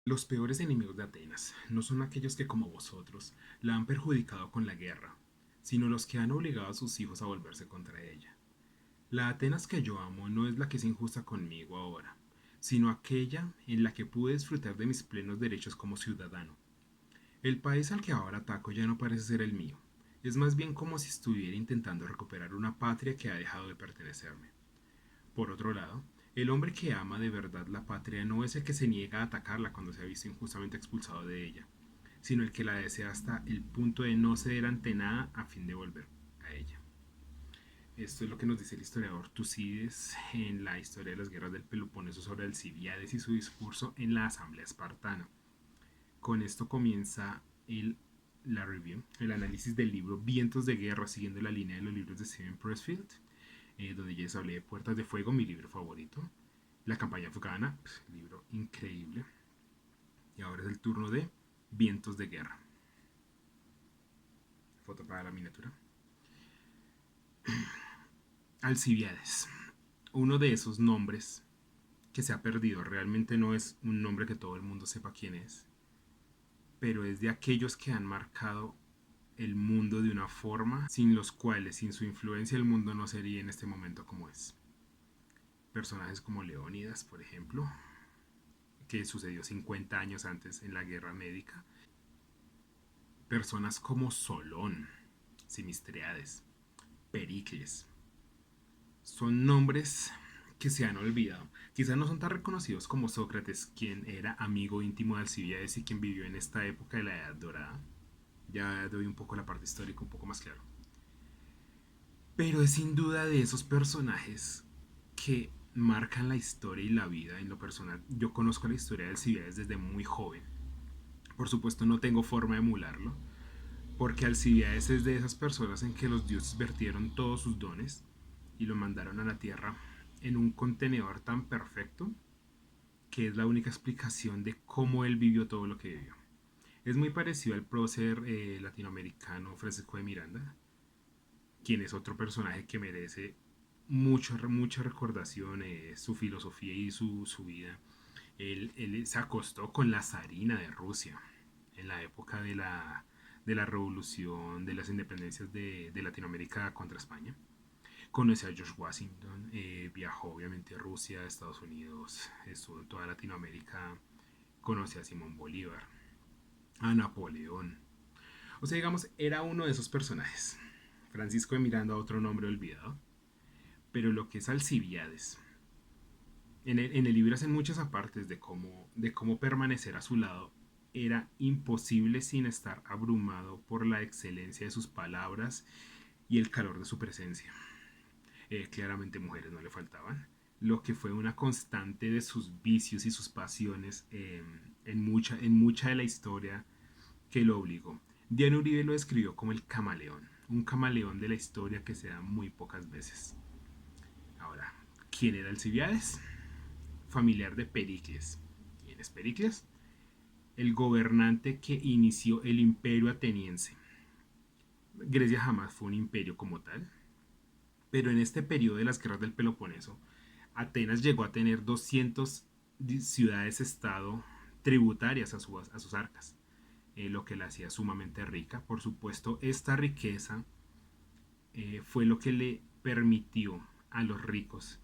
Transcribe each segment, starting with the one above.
Los peores enemigos de Atenas no son aquellos que, como vosotros, la han perjudicado con la guerra, sino los que han obligado a sus hijos a volverse contra ella. La Atenas que yo amo no es la que es injusta conmigo ahora, sino aquella en la que pude disfrutar de mis plenos derechos como ciudadano. El país al que ahora ataco ya no parece ser el mío, es más bien como si estuviera intentando recuperar una patria que ha dejado de pertenecerme. Por otro lado, el hombre que ama de verdad la patria no es el que se niega a atacarla cuando se ha visto injustamente expulsado de ella, sino el que la desea hasta el punto de no ceder ante nada a fin de volver a ella. Esto es lo que nos dice el historiador Tucídides en la historia de las guerras del Peloponeso sobre Alcibiades y su discurso en la asamblea espartana. Con esto comienza la review, el análisis del libro Vientos de Guerra, siguiendo la línea de los libros de Steven Pressfield, donde ya les hablé de Puertas de Fuego, mi libro favorito. La campaña afgana, libro increíble. Y ahora es el turno de Vientos de Guerra. Foto para la miniatura. Alcibiades. Uno de esos nombres que se ha perdido. Realmente no es un nombre que todo el mundo sepa quién es. Pero es de aquellos que han marcado el mundo de una forma sin los cuales, sin su influencia, el mundo no sería en este momento como es. Personajes como Leónidas, por ejemplo, que sucedió 50 años antes en la guerra médica. Personas como Solón, Simistriades, Pericles. Son nombres que se han olvidado. Quizás no son tan reconocidos como Sócrates, quien era amigo íntimo de Alcibiades y quien vivió en esta época de la Edad Dorada. Ya doy un poco la parte histórica un poco más claro. Pero es sin duda de esos personajes que marcan la historia y la vida en lo personal. Yo conozco la historia de Alcibiades desde muy joven. Por supuesto no tengo forma de emularlo, porque Alcibiades es de esas personas en que los dioses vertieron todos sus dones y lo mandaron a la tierra en un contenedor tan perfecto que es la única explicación de cómo él vivió todo lo que vivió. Es muy parecido al prócer latinoamericano Francisco de Miranda, quien es otro personaje que merece mucha recordación, su filosofía y su vida. Él se acostó con la zarina de Rusia en la época de la revolución de las independencias de Latinoamérica contra España. Conoció a George Washington, viajó obviamente a Rusia, a Estados Unidos, estuvo en toda Latinoamérica, conoció a Simón Bolívar, a Napoleón. O sea, digamos, era uno de esos personajes. Francisco de Miranda, otro nombre olvidado. Pero lo que es Alcibiades, en el libro hacen muchas apartes de cómo permanecer a su lado era imposible sin estar abrumado por la excelencia de sus palabras y el calor de su presencia. Claramente mujeres no le faltaban, lo que fue una constante de sus vicios y sus pasiones en mucha de la historia que lo obligó. Diana Uribe lo describió como el camaleón, un camaleón de la historia que se da muy pocas veces. Ahora, ¿quién era Alcibiades? Familiar de Pericles. ¿Quién es Pericles? El gobernante que inició el imperio ateniense. Grecia jamás fue un imperio como tal, pero en este periodo de las guerras del Peloponeso, Atenas llegó a tener 200 ciudades-estado tributarias a sus arcas, lo que la hacía sumamente rica. Por supuesto, esta riqueza fue lo que le permitió a los ricos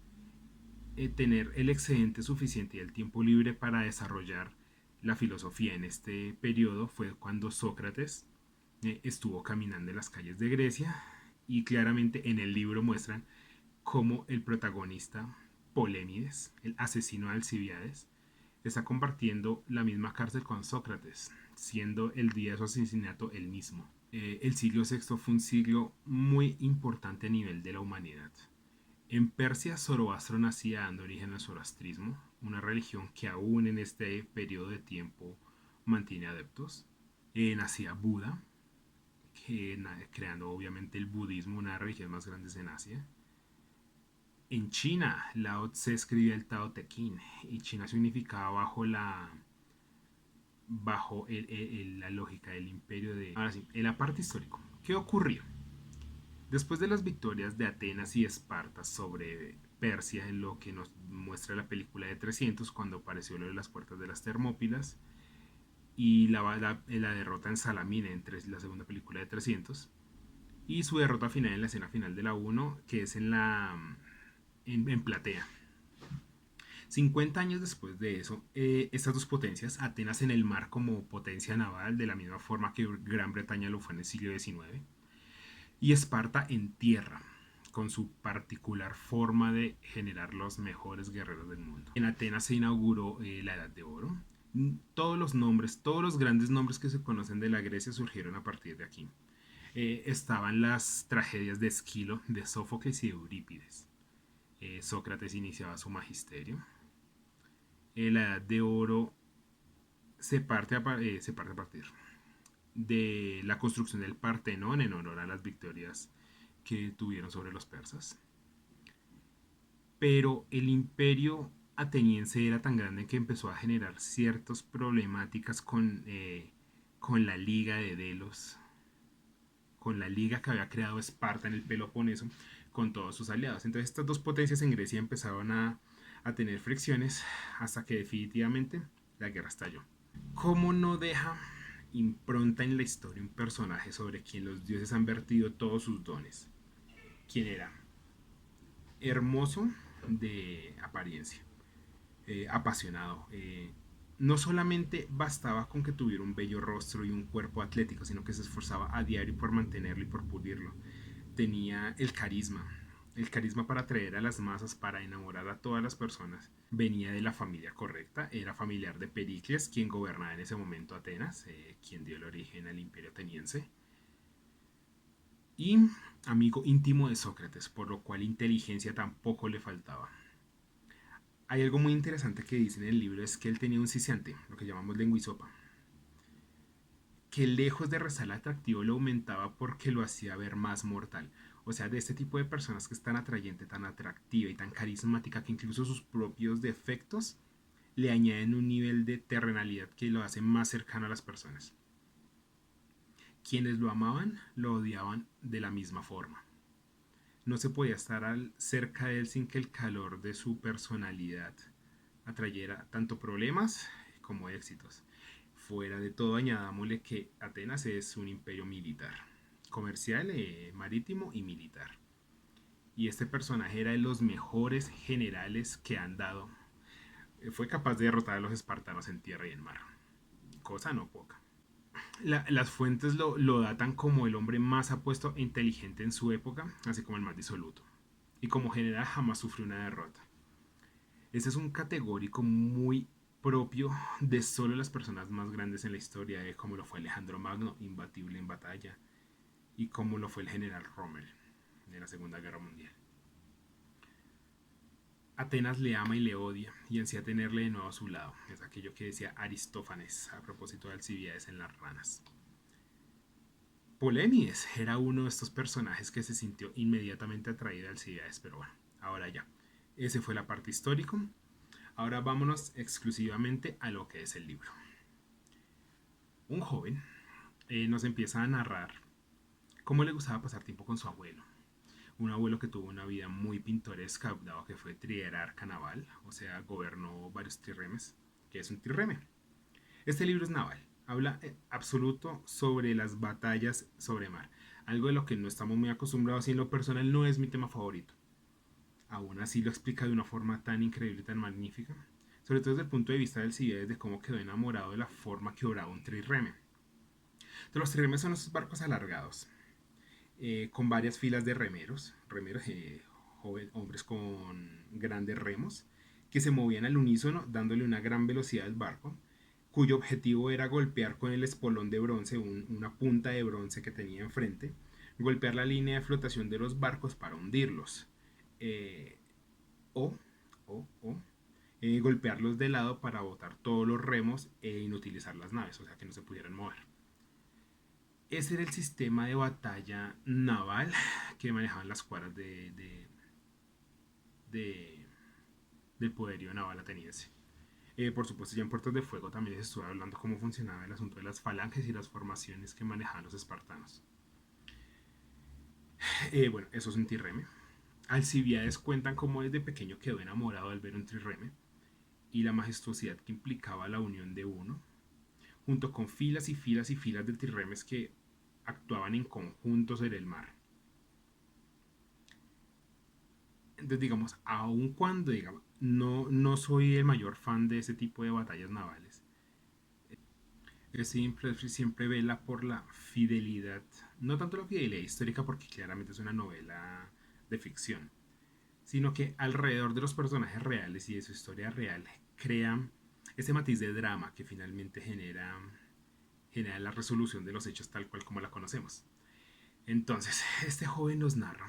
tener el excedente suficiente y el tiempo libre para desarrollar la filosofía. En este periodo fue cuando Sócrates estuvo caminando en las calles de Grecia y claramente en el libro muestran cómo el protagonista Polémides, el asesino de Alcibiades, está compartiendo la misma cárcel con Sócrates, siendo el día de su asesinato el mismo. El siglo sexto fue un siglo muy importante a nivel de la humanidad. En Persia, Zoroastro nacía dando origen al zoroastrismo, una religión que aún en este periodo de tiempo mantiene adeptos. Nacía Buda, creando obviamente el budismo, una de las religiones más grandes en Asia. En China, Lao Tse escribía el Tao Te Ching y China significaba la lógica del imperio de... Ahora sí, en la parte histórica, ¿qué ocurrió? Después de las victorias de Atenas y Esparta sobre Persia, en lo que nos muestra la película de 300, cuando apareció lo de las puertas de las Termópilas, y la derrota en Salamine en la segunda película de 300, y su derrota final en la escena final de la uno, que es en Platea. 50 años después de eso, estas dos potencias, Atenas en el mar como potencia naval, de la misma forma que Gran Bretaña lo fue en el siglo XIX, y Esparta en tierra, con su particular forma de generar los mejores guerreros del mundo. En Atenas se inauguró la Edad de Oro. Todos los nombres, todos los grandes nombres que se conocen de la Grecia surgieron a partir de aquí. Estaban las tragedias de Esquilo, de Sófocles y de Eurípides. Sócrates iniciaba su magisterio. La Edad de Oro se parte a partir de la construcción del Partenón en honor a las victorias que tuvieron sobre los persas. Pero el imperio ateniense era tan grande que empezó a generar ciertas problemáticas con la liga de Delos, con la liga que había creado Esparta en el Peloponeso, con todos sus aliados. Entonces estas dos potencias en Grecia empezaron a tener fricciones hasta que definitivamente la guerra estalló. ¿Cómo no deja impronta en la historia un personaje sobre quien los dioses han vertido todos sus dones? ¿Quién era? Hermoso de apariencia, apasionado. No solamente bastaba con que tuviera un bello rostro y un cuerpo atlético, sino que se esforzaba a diario por mantenerlo y por pulirlo. Tenía el carisma para atraer a las masas, para enamorar a todas las personas. Venía de la familia correcta, era familiar de Pericles, quien gobernaba en ese momento Atenas, quien dio el origen al imperio ateniense, y amigo íntimo de Sócrates, por lo cual inteligencia tampoco le faltaba. Hay algo muy interesante que dice en el libro, es que él tenía un ciciante, lo que llamamos lenguisopa, que lejos de rezar atractivo lo aumentaba porque lo hacía ver más mortal. O sea, de este tipo de personas que es tan atrayente, tan atractiva y tan carismática que incluso sus propios defectos le añaden un nivel de terrenalidad que lo hace más cercano a las personas. Quienes lo amaban lo odiaban de la misma forma. No se podía estar cerca de él sin que el calor de su personalidad atrayera tanto problemas como éxitos. Fuera de todo, añadámosle que Atenas es un imperio militar, comercial, marítimo y militar. Y este personaje era de los mejores generales que han dado. Fue capaz de derrotar a los espartanos en tierra y en mar, cosa no poca. Las fuentes lo datan como el hombre más apuesto e inteligente en su época, así como el más disoluto. Y como general jamás sufrió una derrota. Este es un categórico muy propio de solo las personas más grandes en la historia, como lo fue Alejandro Magno, imbatible en batalla, y como lo fue el general Rommel en la Segunda Guerra Mundial. Atenas le ama y le odia, y ansía tenerle de nuevo a su lado. Es aquello que decía Aristófanes a propósito de Alcibiades en las ranas. Polémides era uno de estos personajes que se sintió inmediatamente atraído a Alcibiades, pero bueno, ahora ya. Ese fue la parte histórica. Ahora vámonos exclusivamente a lo que es el libro. Un joven nos empieza a narrar cómo le gustaba pasar tiempo con su abuelo. Un abuelo que tuvo una vida muy pintoresca, dado que fue trierarca naval, o sea, gobernó varios trirremes. ¿Qué es un trirreme? Este libro es naval, habla absoluto sobre las batallas sobre mar, algo de lo que no estamos muy acostumbrados y en lo personal no es mi tema favorito. Aún así lo explica de una forma tan increíble y tan magnífica, sobre todo desde el punto de vista del Cibeles, de cómo quedó enamorado de la forma que obraba un trirreme. Entonces, los trirremes son esos barcos alargados, con varias filas de remeros, hombres con grandes remos, que se movían al unísono dándole una gran velocidad al barco, cuyo objetivo era golpear con el espolón de bronce, una punta de bronce que tenía enfrente, golpear la línea de flotación de los barcos para hundirlos, eh, o, golpearlos de lado para botar todos los remos e inutilizar las naves, o sea que no se pudieran mover. Ese era el sistema de batalla naval que manejaban las cuadras de, del poderío naval ateniense. Por supuesto, ya en Puertos de Fuego también les estuve hablando cómo funcionaba el asunto de las falanges y las formaciones que manejaban los espartanos. Bueno, eso es un trirreme. Alcibiades cuentan cómo desde pequeño quedó enamorado al ver un trirreme y la majestuosidad que implicaba la unión de uno junto con filas y filas y filas de trirremes que actuaban en conjunto sobre el mar. Entonces, digamos, aun cuando digamos, no soy el mayor fan de ese tipo de batallas navales, siempre vela por la fidelidad, no tanto la fidelidad histórica porque claramente es una novela de ficción, sino que alrededor de los personajes reales y de su historia real crean ese matiz de drama que finalmente genera la resolución de los hechos tal cual como la conocemos. Entonces, este joven nos narra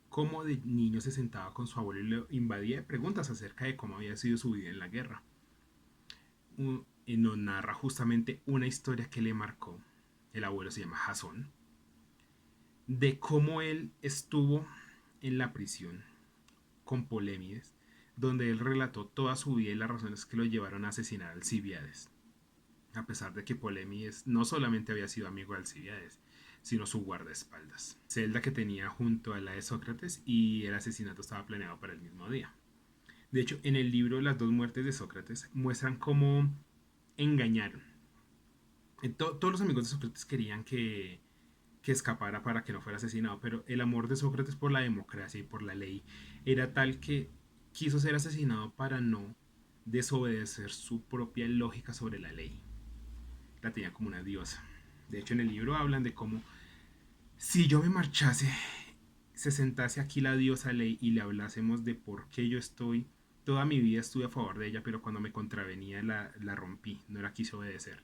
cómo de niño se sentaba con su abuelo y le invadía de preguntas acerca de cómo había sido su vida en la guerra. Y nos narra justamente una historia que le marcó. El abuelo se llama Jasón, de cómo él estuvo en la prisión con Polémides, donde él relató toda su vida y las razones que lo llevaron a asesinar a Alcibiades. A pesar de que Polémides no solamente había sido amigo de Alcibiades, sino su guardaespaldas. Celda que tenía junto a la de Sócrates y el asesinato estaba planeado para el mismo día. De hecho, en el libro Las dos muertes de Sócrates muestran cómo engañaron. Todos los amigos de Sócrates querían que escapara para que no fuera asesinado, pero el amor de Sócrates por la democracia y por la ley era tal que quiso ser asesinado para no desobedecer su propia lógica sobre la ley. La tenía como una diosa. De hecho, en el libro hablan de cómo si yo me marchase, se sentase aquí la diosa ley y le hablásemos de por qué yo estoy, toda mi vida estuve a favor de ella, pero cuando me contravenía la rompí, no la quise obedecer.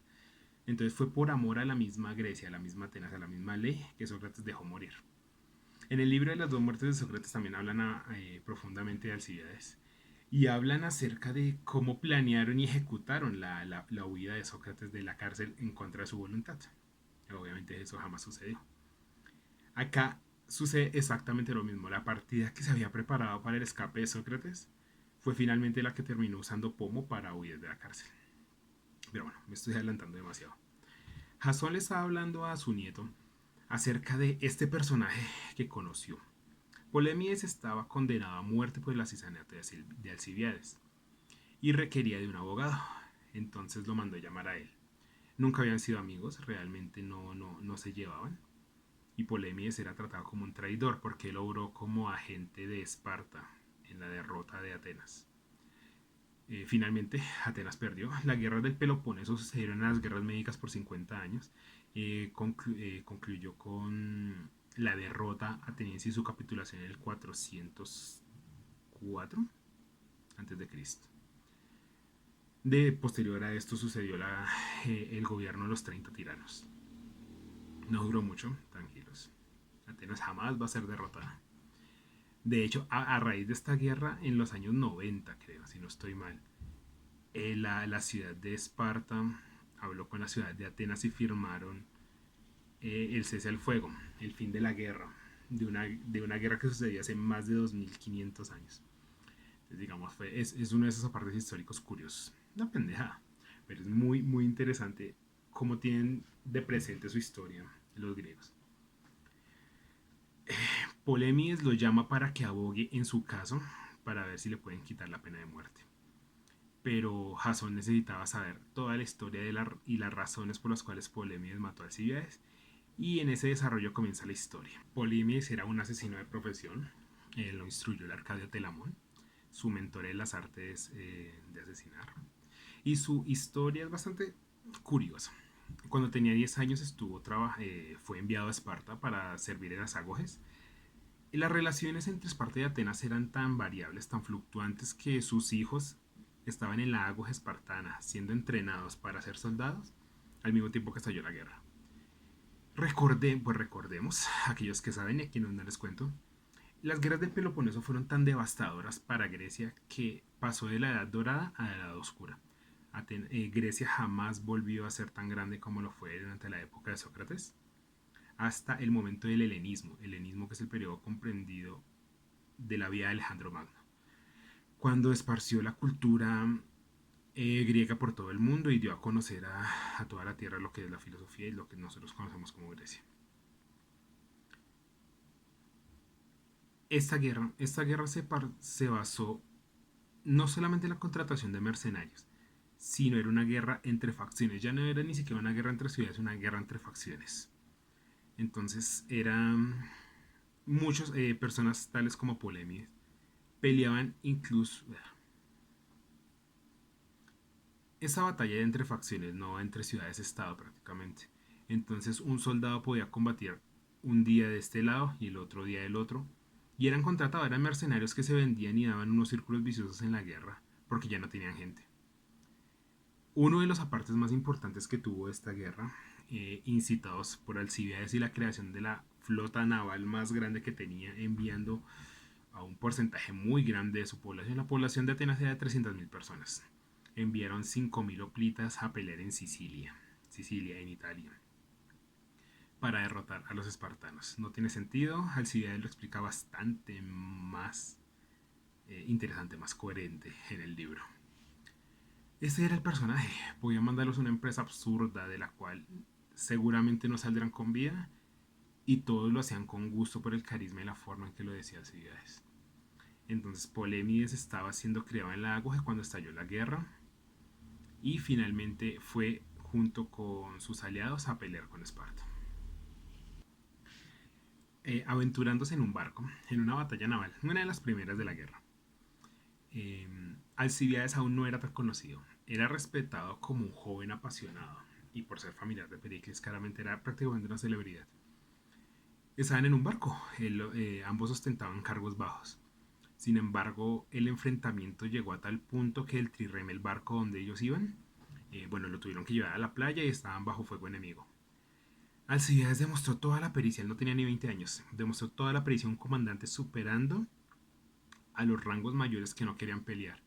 Entonces fue por amor a la misma Grecia, a la misma Atenas, a la misma ley que Sócrates dejó morir. En el libro de las dos muertes de Sócrates también hablan profundamente de Alcibiades y hablan acerca de cómo planearon y ejecutaron la huida de Sócrates de la cárcel en contra de su voluntad. Obviamente eso jamás sucedió. Acá sucede exactamente lo mismo. La partida que se había preparado para el escape de Sócrates fue finalmente la que terminó usando Pomo para huir de la cárcel. Pero bueno, me estoy adelantando demasiado. Jasón le estaba hablando a su nieto acerca de este personaje que conoció. Polémides estaba condenado a muerte por el asesinato de Alcibiades y requería de un abogado. Entonces lo mandó a llamar a él. Nunca habían sido amigos, realmente no se llevaban. Y Polémides era tratado como un traidor porque él obró como agente de Esparta en la derrota de Atenas. Finalmente, Atenas perdió. La guerra del Peloponeso sucedieron en las guerras médicas por 50 años. Concluyó con la derrota ateniense y su capitulación en el 404 antes de Cristo. De posterior a esto sucedió el gobierno de los 30 tiranos. No duró mucho, tranquilos. Atenas jamás va a ser derrotada. De hecho, a raíz de esta guerra, en los años 90, creo, si no estoy mal, la ciudad de Esparta habló con la ciudad de Atenas y firmaron el cese al fuego, el fin de la guerra, de una guerra que sucedió hace más de 2500 años. Entonces, digamos, es uno de esos apartes históricos curiosos. Una pendejada, pero es muy, muy interesante cómo tienen de presente su historia los griegos. Polémides lo llama para que abogue en su caso para ver si le pueden quitar la pena de muerte. Pero Jasón necesitaba saber toda la historia y las razones por las cuales Polémides mató a Alcibiades, y en ese desarrollo comienza la historia. Polémides era un asesino de profesión, lo instruyó el Arcadio Telamón, su mentor en las artes de asesinar. Y su historia es bastante curiosa. Cuando tenía 10 años fue enviado a Esparta para servir en las Agoges. Y las relaciones entre Esparta y Atenas eran tan variables, tan fluctuantes, que sus hijos estaban en la Agoge espartana, siendo entrenados para ser soldados, al mismo tiempo que estalló la guerra. Recordemos, aquellos que saben y a quienes no les cuento, las guerras del Peloponeso fueron tan devastadoras para Grecia que pasó de la Edad Dorada a la Edad Oscura. Grecia jamás volvió a ser tan grande como lo fue durante la época de Sócrates, hasta el momento del helenismo que es el periodo comprendido de la vida de Alejandro Magno, cuando esparció la cultura griega por todo el mundo y dio a conocer a toda la tierra lo que es la filosofía y lo que nosotros conocemos como Grecia. Esta guerra se basó no solamente en la contratación de mercenarios, sino era una guerra entre facciones. Ya no era ni siquiera una guerra entre ciudades, una guerra entre facciones. Entonces eran muchas personas tales como Polemides peleaban incluso. Esa batalla era entre facciones, no entre ciudades-estado prácticamente. Entonces un soldado podía combatir un día de este lado y el otro día del otro. Y eran contratados, eran mercenarios que se vendían y daban unos círculos viciosos en la guerra porque ya no tenían gente. Uno de los apartes más importantes que tuvo esta guerra, incitados por Alcibiades y la creación de la flota naval más grande que tenía, enviando a un porcentaje muy grande de su población. La población de Atenas era de 300.000 personas. Enviaron 5.000 hoplitas a pelear en Sicilia, en Italia, para derrotar a los espartanos. No tiene sentido, Alcibiades lo explica bastante más interesante, más coherente en el libro. Este era el personaje. Podía mandarlos a una empresa absurda de la cual seguramente no saldrán con vida, y todos lo hacían con gusto por el carisma y la forma en que lo decía Alcibiades. Entonces Polemides estaba siendo criado en la Ágora cuando estalló la guerra y finalmente fue junto con sus aliados a pelear con Esparta. Aventurándose en un barco, en una batalla naval, una de las primeras de la guerra. Eh, Alcibiades aún no era tan conocido, era respetado como un joven apasionado y por ser familiar de Pericles claramente era prácticamente una celebridad. Estaban en un barco, ambos ostentaban cargos bajos. Sin embargo, el enfrentamiento llegó a tal punto que el trireme, el barco donde ellos iban, bueno, lo tuvieron que llevar a la playa y estaban bajo fuego enemigo. Alcibiades demostró toda la pericia, él no tenía ni 20 años, demostró toda la pericia de un comandante superando a los rangos mayores que no querían pelear.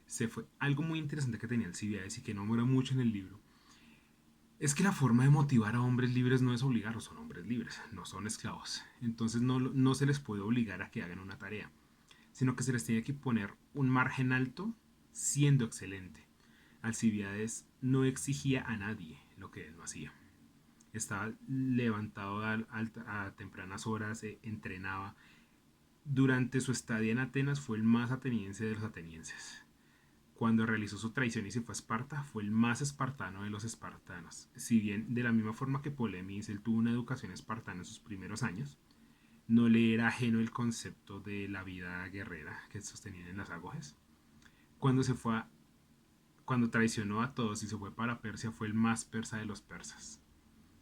Se fue algo muy interesante que tenía Alcibiades y que no muera mucho en el libro. Es que la forma de motivar a hombres libres no es obligarlos, son hombres libres, no son esclavos. Entonces no se les puede obligar a que hagan una tarea, sino que se les tiene que poner un margen alto siendo excelente. Alcibiades no exigía a nadie lo que él no hacía. Estaba levantado a tempranas horas, entrenaba. Durante su estadía en Atenas fue el más ateniense de los atenienses. Cuando realizó su traición y se fue a Esparta, fue el más espartano de los espartanos. Si bien de la misma forma que Polemides, él tuvo una educación espartana en sus primeros años, no le era ajeno el concepto de la vida guerrera que sostenían en las agoges. Cuando se fue a, Cuando traicionó a todos y se fue para Persia, fue el más persa de los persas,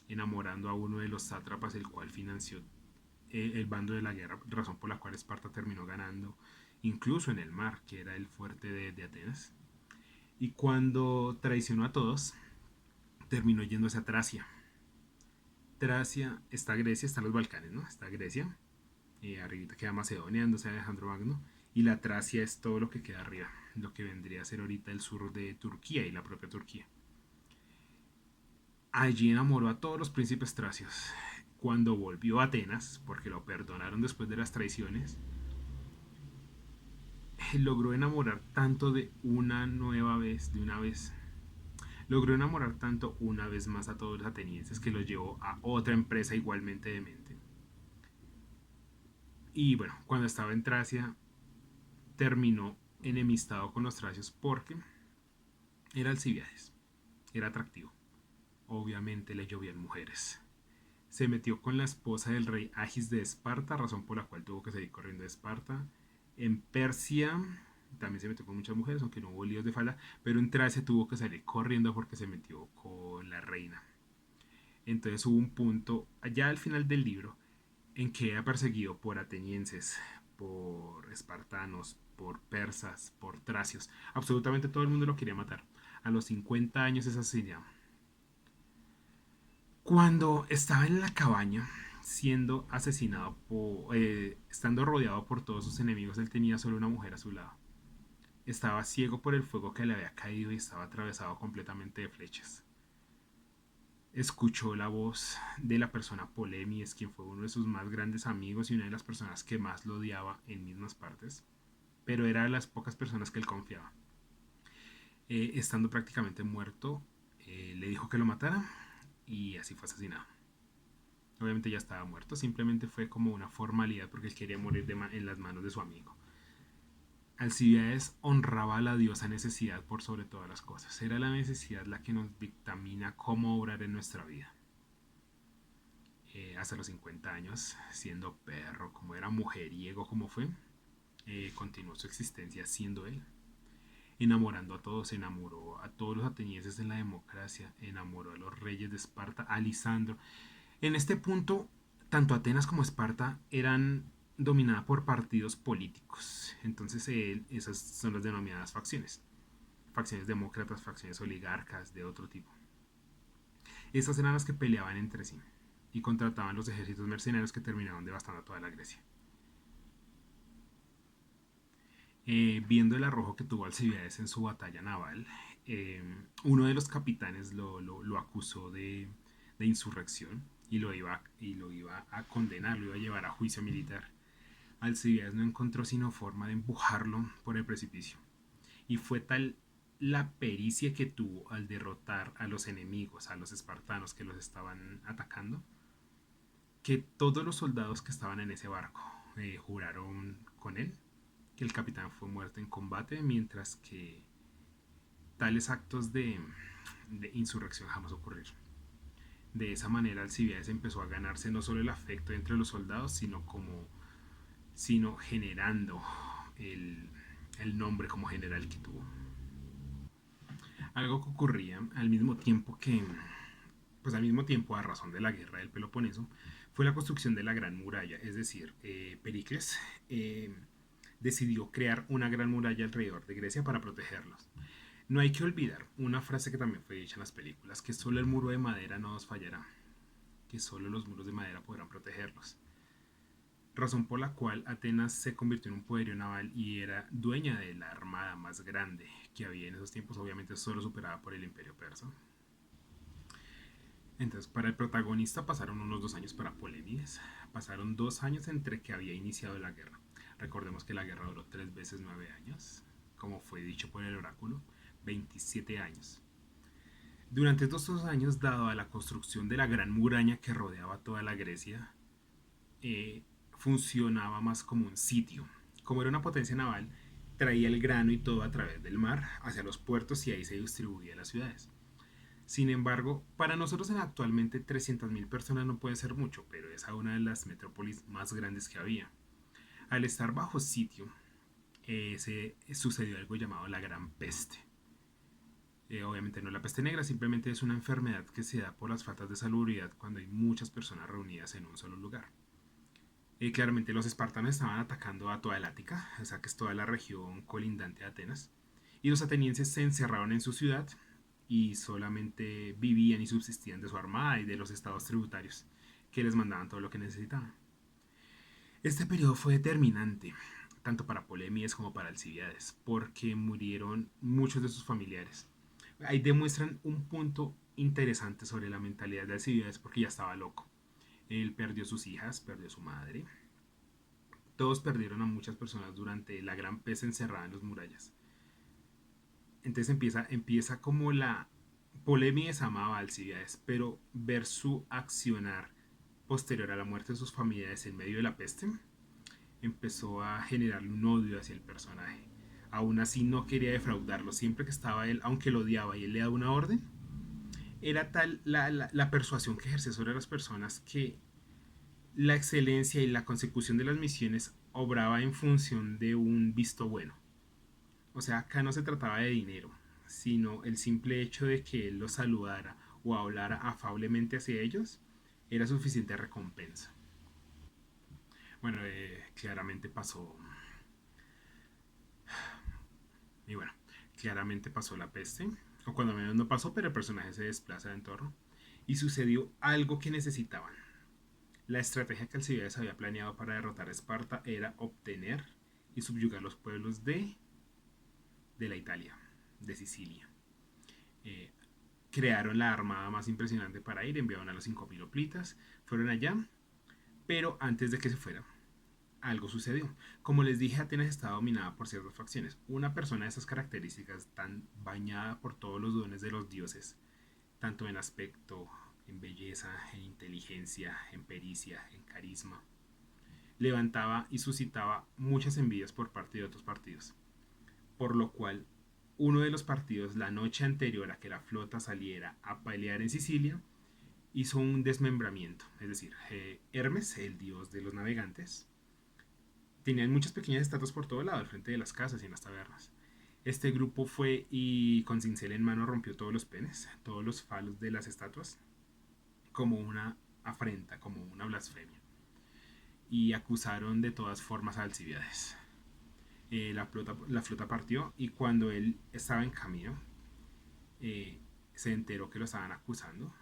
enamorando a uno de los sátrapas, el cual financió el bando de la guerra, razón por la cual Esparta terminó ganando, incluso en el mar, que era el fuerte de Atenas. Y cuando traicionó a todos, terminó yéndose a Tracia. Tracia está Grecia, están los Balcanes, ¿no? Está Grecia, arribita queda Macedonia, donde Alejandro Magno, y la Tracia es todo lo que queda arriba, lo que vendría a ser ahorita el sur de Turquía y la propia Turquía. Allí enamoró a todos los príncipes tracios. Cuando volvió a Atenas, porque lo perdonaron después de las traiciones, logró enamorar tanto de una vez, logró enamorar tanto una vez más a todos los atenienses que los llevó a otra empresa igualmente demente. Y bueno, cuando estaba en Tracia, terminó enemistado con los tracios porque era Alcibiades, era atractivo. Obviamente le llovían mujeres. Se metió con la esposa del rey Agis de Esparta, razón por la cual tuvo que salir corriendo de Esparta. En Persia también se metió con muchas mujeres, aunque no hubo líos de falda, pero en Tracia tuvo que salir corriendo porque se metió con la reina. Entonces hubo un punto, allá al final del libro, en que era perseguido por atenienses, por espartanos, por persas, por tracios. Absolutamente todo el mundo lo quería matar. A los 50 años es asesinado. Cuando estaba en la cabaña, siendo asesinado, estando rodeado por todos sus enemigos, él tenía solo una mujer a su lado. Estaba ciego por el fuego que le había caído y estaba atravesado completamente de flechas. Escuchó la voz de la persona Polemides, quien fue uno de sus más grandes amigos y una de las personas que más lo odiaba en mismas partes, pero era de las pocas personas que él confiaba. Estando prácticamente muerto, le dijo que lo matara y así fue asesinado. Obviamente ya estaba muerto, simplemente fue como una formalidad porque él quería morir en las manos de su amigo. Alcibiades honraba a la diosa necesidad por sobre todas las cosas. Era la necesidad la que nos dictamina cómo obrar en nuestra vida. Hasta los 50 años, siendo perro, como era mujeriego, como fue, continuó su existencia siendo él, enamorando a todos, enamoró a todos los atenienses en la democracia, enamoró a los reyes de Esparta, a Lisandro. En este punto, tanto Atenas como Esparta eran dominadas por partidos políticos. Entonces, esas son las denominadas facciones. Facciones demócratas, facciones oligarcas, de otro tipo. Estas eran las que peleaban entre sí y contrataban los ejércitos mercenarios que terminaban devastando a toda la Grecia. Viendo el arrojo que tuvo Alcibiades en su batalla naval, eh, uno de los capitanes lo acusó de insurrección y lo iba a condenar, lo iba a llevar a juicio militar. Alcibiades no encontró sino forma de empujarlo por el precipicio. Y fue tal la pericia que tuvo al derrotar a los enemigos, a los espartanos que los estaban atacando, que todos los soldados que estaban en ese barco juraron con él que el capitán fue muerto en combate, mientras que tales actos de insurrección jamás ocurrieron. De esa manera Alcibiades empezó a ganarse no solo el afecto entre los soldados, sino generando el, el nombre como general que tuvo. Algo que ocurría al mismo tiempo pues al mismo tiempo, a razón de la guerra del Peloponeso, fue la construcción de la Gran Muralla, es decir, Pericles decidió crear una gran muralla alrededor de Grecia para protegerlos. No hay que olvidar una frase que también fue dicha en las películas, que solo el muro de madera no nos fallará, que solo los muros de madera podrán protegerlos. Razón por la cual Atenas se convirtió en un poderío naval y era dueña de la armada más grande que había en esos tiempos, obviamente solo superada por el imperio persa. Entonces, para el protagonista pasaron unos 2 años para Polémides. Pasaron 2 años entre que había iniciado la guerra. Recordemos que la guerra duró 3 veces 9 años, como fue dicho por el oráculo, 27 años. Durante estos 2 años, dado a la construcción de la gran muralla que rodeaba toda la Grecia, funcionaba más como un sitio. Como era una potencia naval, traía el grano y todo a través del mar hacia los puertos y ahí se distribuía a las ciudades. Sin embargo, para nosotros actualmente 300.000 personas no puede ser mucho, pero es una de las metrópolis más grandes que había. Al estar bajo sitio, se sucedió algo llamado la Gran Peste. Obviamente no la peste negra, simplemente es una enfermedad que se da por las faltas de salubridad cuando hay muchas personas reunidas en un solo lugar. Claramente los espartanos estaban atacando a toda el Ática, o sea que es toda la región colindante a Atenas, y los atenienses se encerraron en su ciudad y solamente vivían y subsistían de su armada y de los estados tributarios que les mandaban todo lo que necesitaban. Este periodo fue determinante tanto para Polémides como para Alcibiades, porque murieron muchos de sus familiares. Ahí demuestran un punto interesante sobre la mentalidad de Alcibiades porque ya estaba loco. Él perdió sus hijas, perdió su madre. Todos perdieron a muchas personas durante la gran peste encerrada en las murallas. Entonces empieza como la Polémides amaba a Alcibiades, pero ver su accionar posterior a la muerte de sus familiares en medio de la peste empezó a generarle un odio hacia el personaje. Aún así no quería defraudarlo. Siempre que estaba él, aunque lo odiaba y él le daba una orden, era tal la persuasión que ejercía sobre las personas que la excelencia y la consecución de las misiones obraba en función de un visto bueno. O sea, acá no se trataba de dinero, sino el simple hecho de que él los saludara o hablara afablemente hacia ellos era suficiente recompensa. Bueno, claramente pasó. Y bueno, claramente pasó la peste. O cuando menos no pasó, pero el personaje se desplaza de entorno. Y sucedió algo que necesitaban. La estrategia que Alcibiades había planeado para derrotar a Esparta era obtener y subyugar los pueblos de la Italia, de Sicilia. Eh, Crearon la armada más impresionante para ir, enviaron a los 5.000 hoplitas, fueron allá, pero antes de que se fuera, algo sucedió. Como les dije, Atenas estaba dominada por ciertas facciones. Una persona de esas características, tan bañada por todos los dones de los dioses, tanto en aspecto, en belleza, en inteligencia, en pericia, en carisma, levantaba y suscitaba muchas envidias por parte de otros partidos. por lo cual uno de los partidos la noche anterior a que la flota saliera a pelear en Sicilia hizo un desmembramiento, es decir, Hermes, el dios de los navegantes, tenían muchas pequeñas estatuas por todo lado, al frente de las casas y en las tabernas. Este grupo fue y con cincel en mano rompió todos los penes, todos los falos de las estatuas, como una afrenta, como una blasfemia. Y acusaron de todas formas a Alcibiades. La flota partió y cuando él estaba en camino, eh, se enteró que lo estaban acusando.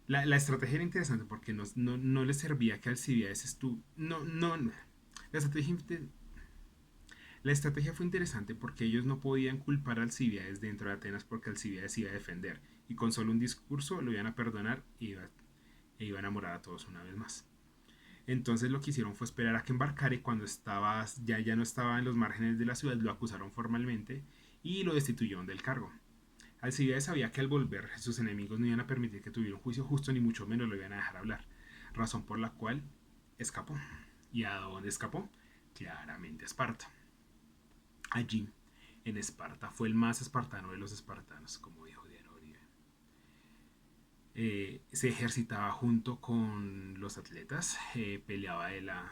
La estrategia era interesante porque no le servía que Alcibiades estuvo. No. La estrategia, la estrategia fue interesante porque ellos no podían culpar a Alcibiades dentro de Atenas porque Alcibiades iba a defender. Y con solo un discurso lo iban a perdonar e iban a morar a todos una vez más. Entonces lo que hicieron fue esperar a que embarcara y cuando ya no estaba en los márgenes de la ciudad lo acusaron formalmente y lo destituyeron del cargo. Alcibiades sabía que al volver sus enemigos no iban a permitir que tuviera un juicio justo ni mucho menos lo iban a dejar hablar, razón por la cual escapó. ¿Y a dónde escapó? Claramente a Esparta. Allí, en Esparta, fue el más espartano de los espartanos, como dijo Diana Uribe. Se ejercitaba junto con los atletas, peleaba de la...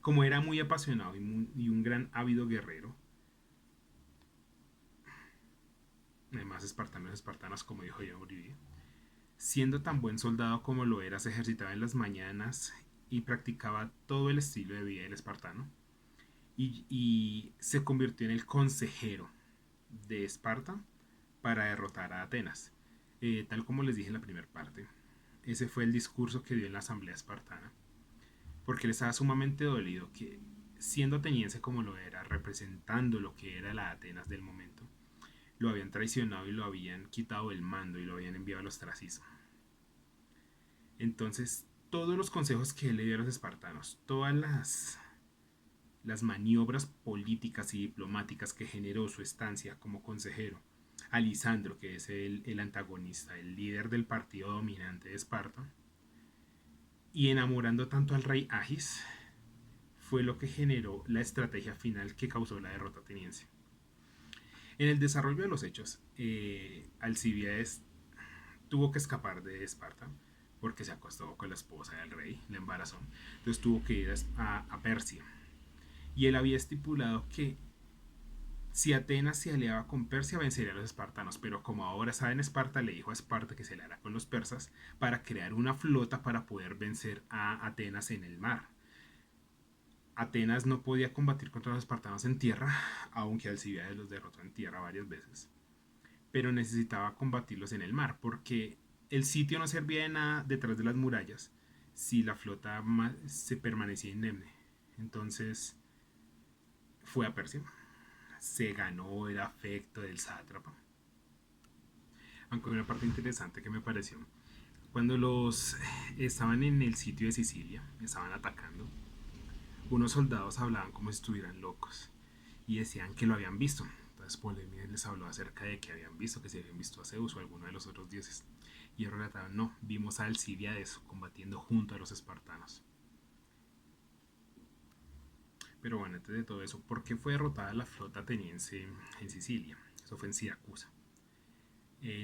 Como era muy apasionado y un gran ávido guerrero, además espartanos espartanas, como dijo Diana Uribe, siendo tan buen soldado como lo era, se ejercitaba en las mañanas y practicaba todo el estilo de vida del espartano. Y se convirtió en el consejero de Esparta para derrotar a Atenas. Tal como les dije en la primera parte, ese fue el discurso que dio en la asamblea espartana, porque él estaba sumamente dolido que, siendo ateniense como lo era, representando lo que era la Atenas del momento, lo habían traicionado y lo habían quitado el mando y lo habían enviado al ostracismo. Entonces, todos los consejos que él le dio a los espartanos, todas las maniobras políticas y diplomáticas que generó su estancia como consejero a Lisandro, que es el antagonista, el líder del partido dominante de Esparta, y enamorando tanto al rey Agis, fue lo que generó la estrategia final que causó la derrota ateniense. En el desarrollo de los hechos, Alcibiades tuvo que escapar de Esparta porque se acostó con la esposa del rey, la embarazó, entonces tuvo que ir a Persia. Y él había estipulado que si Atenas se aliaba con Persia vencería a los espartanos, pero como ahora estaba en Esparta, le dijo a Esparta que se aliara con los persas para crear una flota para poder vencer a Atenas en el mar. Atenas no podía combatir contra los espartanos en tierra, aunque Alcibiades los derrotó en tierra varias veces, pero necesitaba combatirlos en el mar, porque el sitio no servía de nada detrás de las murallas si la flota se permanecía indemne. Entonces fue a Persia, se ganó el afecto del sátrapa. Aunque hay una parte interesante que me pareció. Cuando los estaban en el sitio de Sicilia, estaban atacando, unos soldados hablaban como si estuvieran locos y decían que lo habían visto. Entonces Polemides les habló acerca de que habían visto, que se habían visto a Zeus o a alguno de los otros dioses. Y ellos relataban, no, vimos a Alcibiades combatiendo junto a los espartanos. Pero bueno, antes de todo eso, ¿por qué fue derrotada la flota ateniense en Sicilia? Eso fue en Siracusa.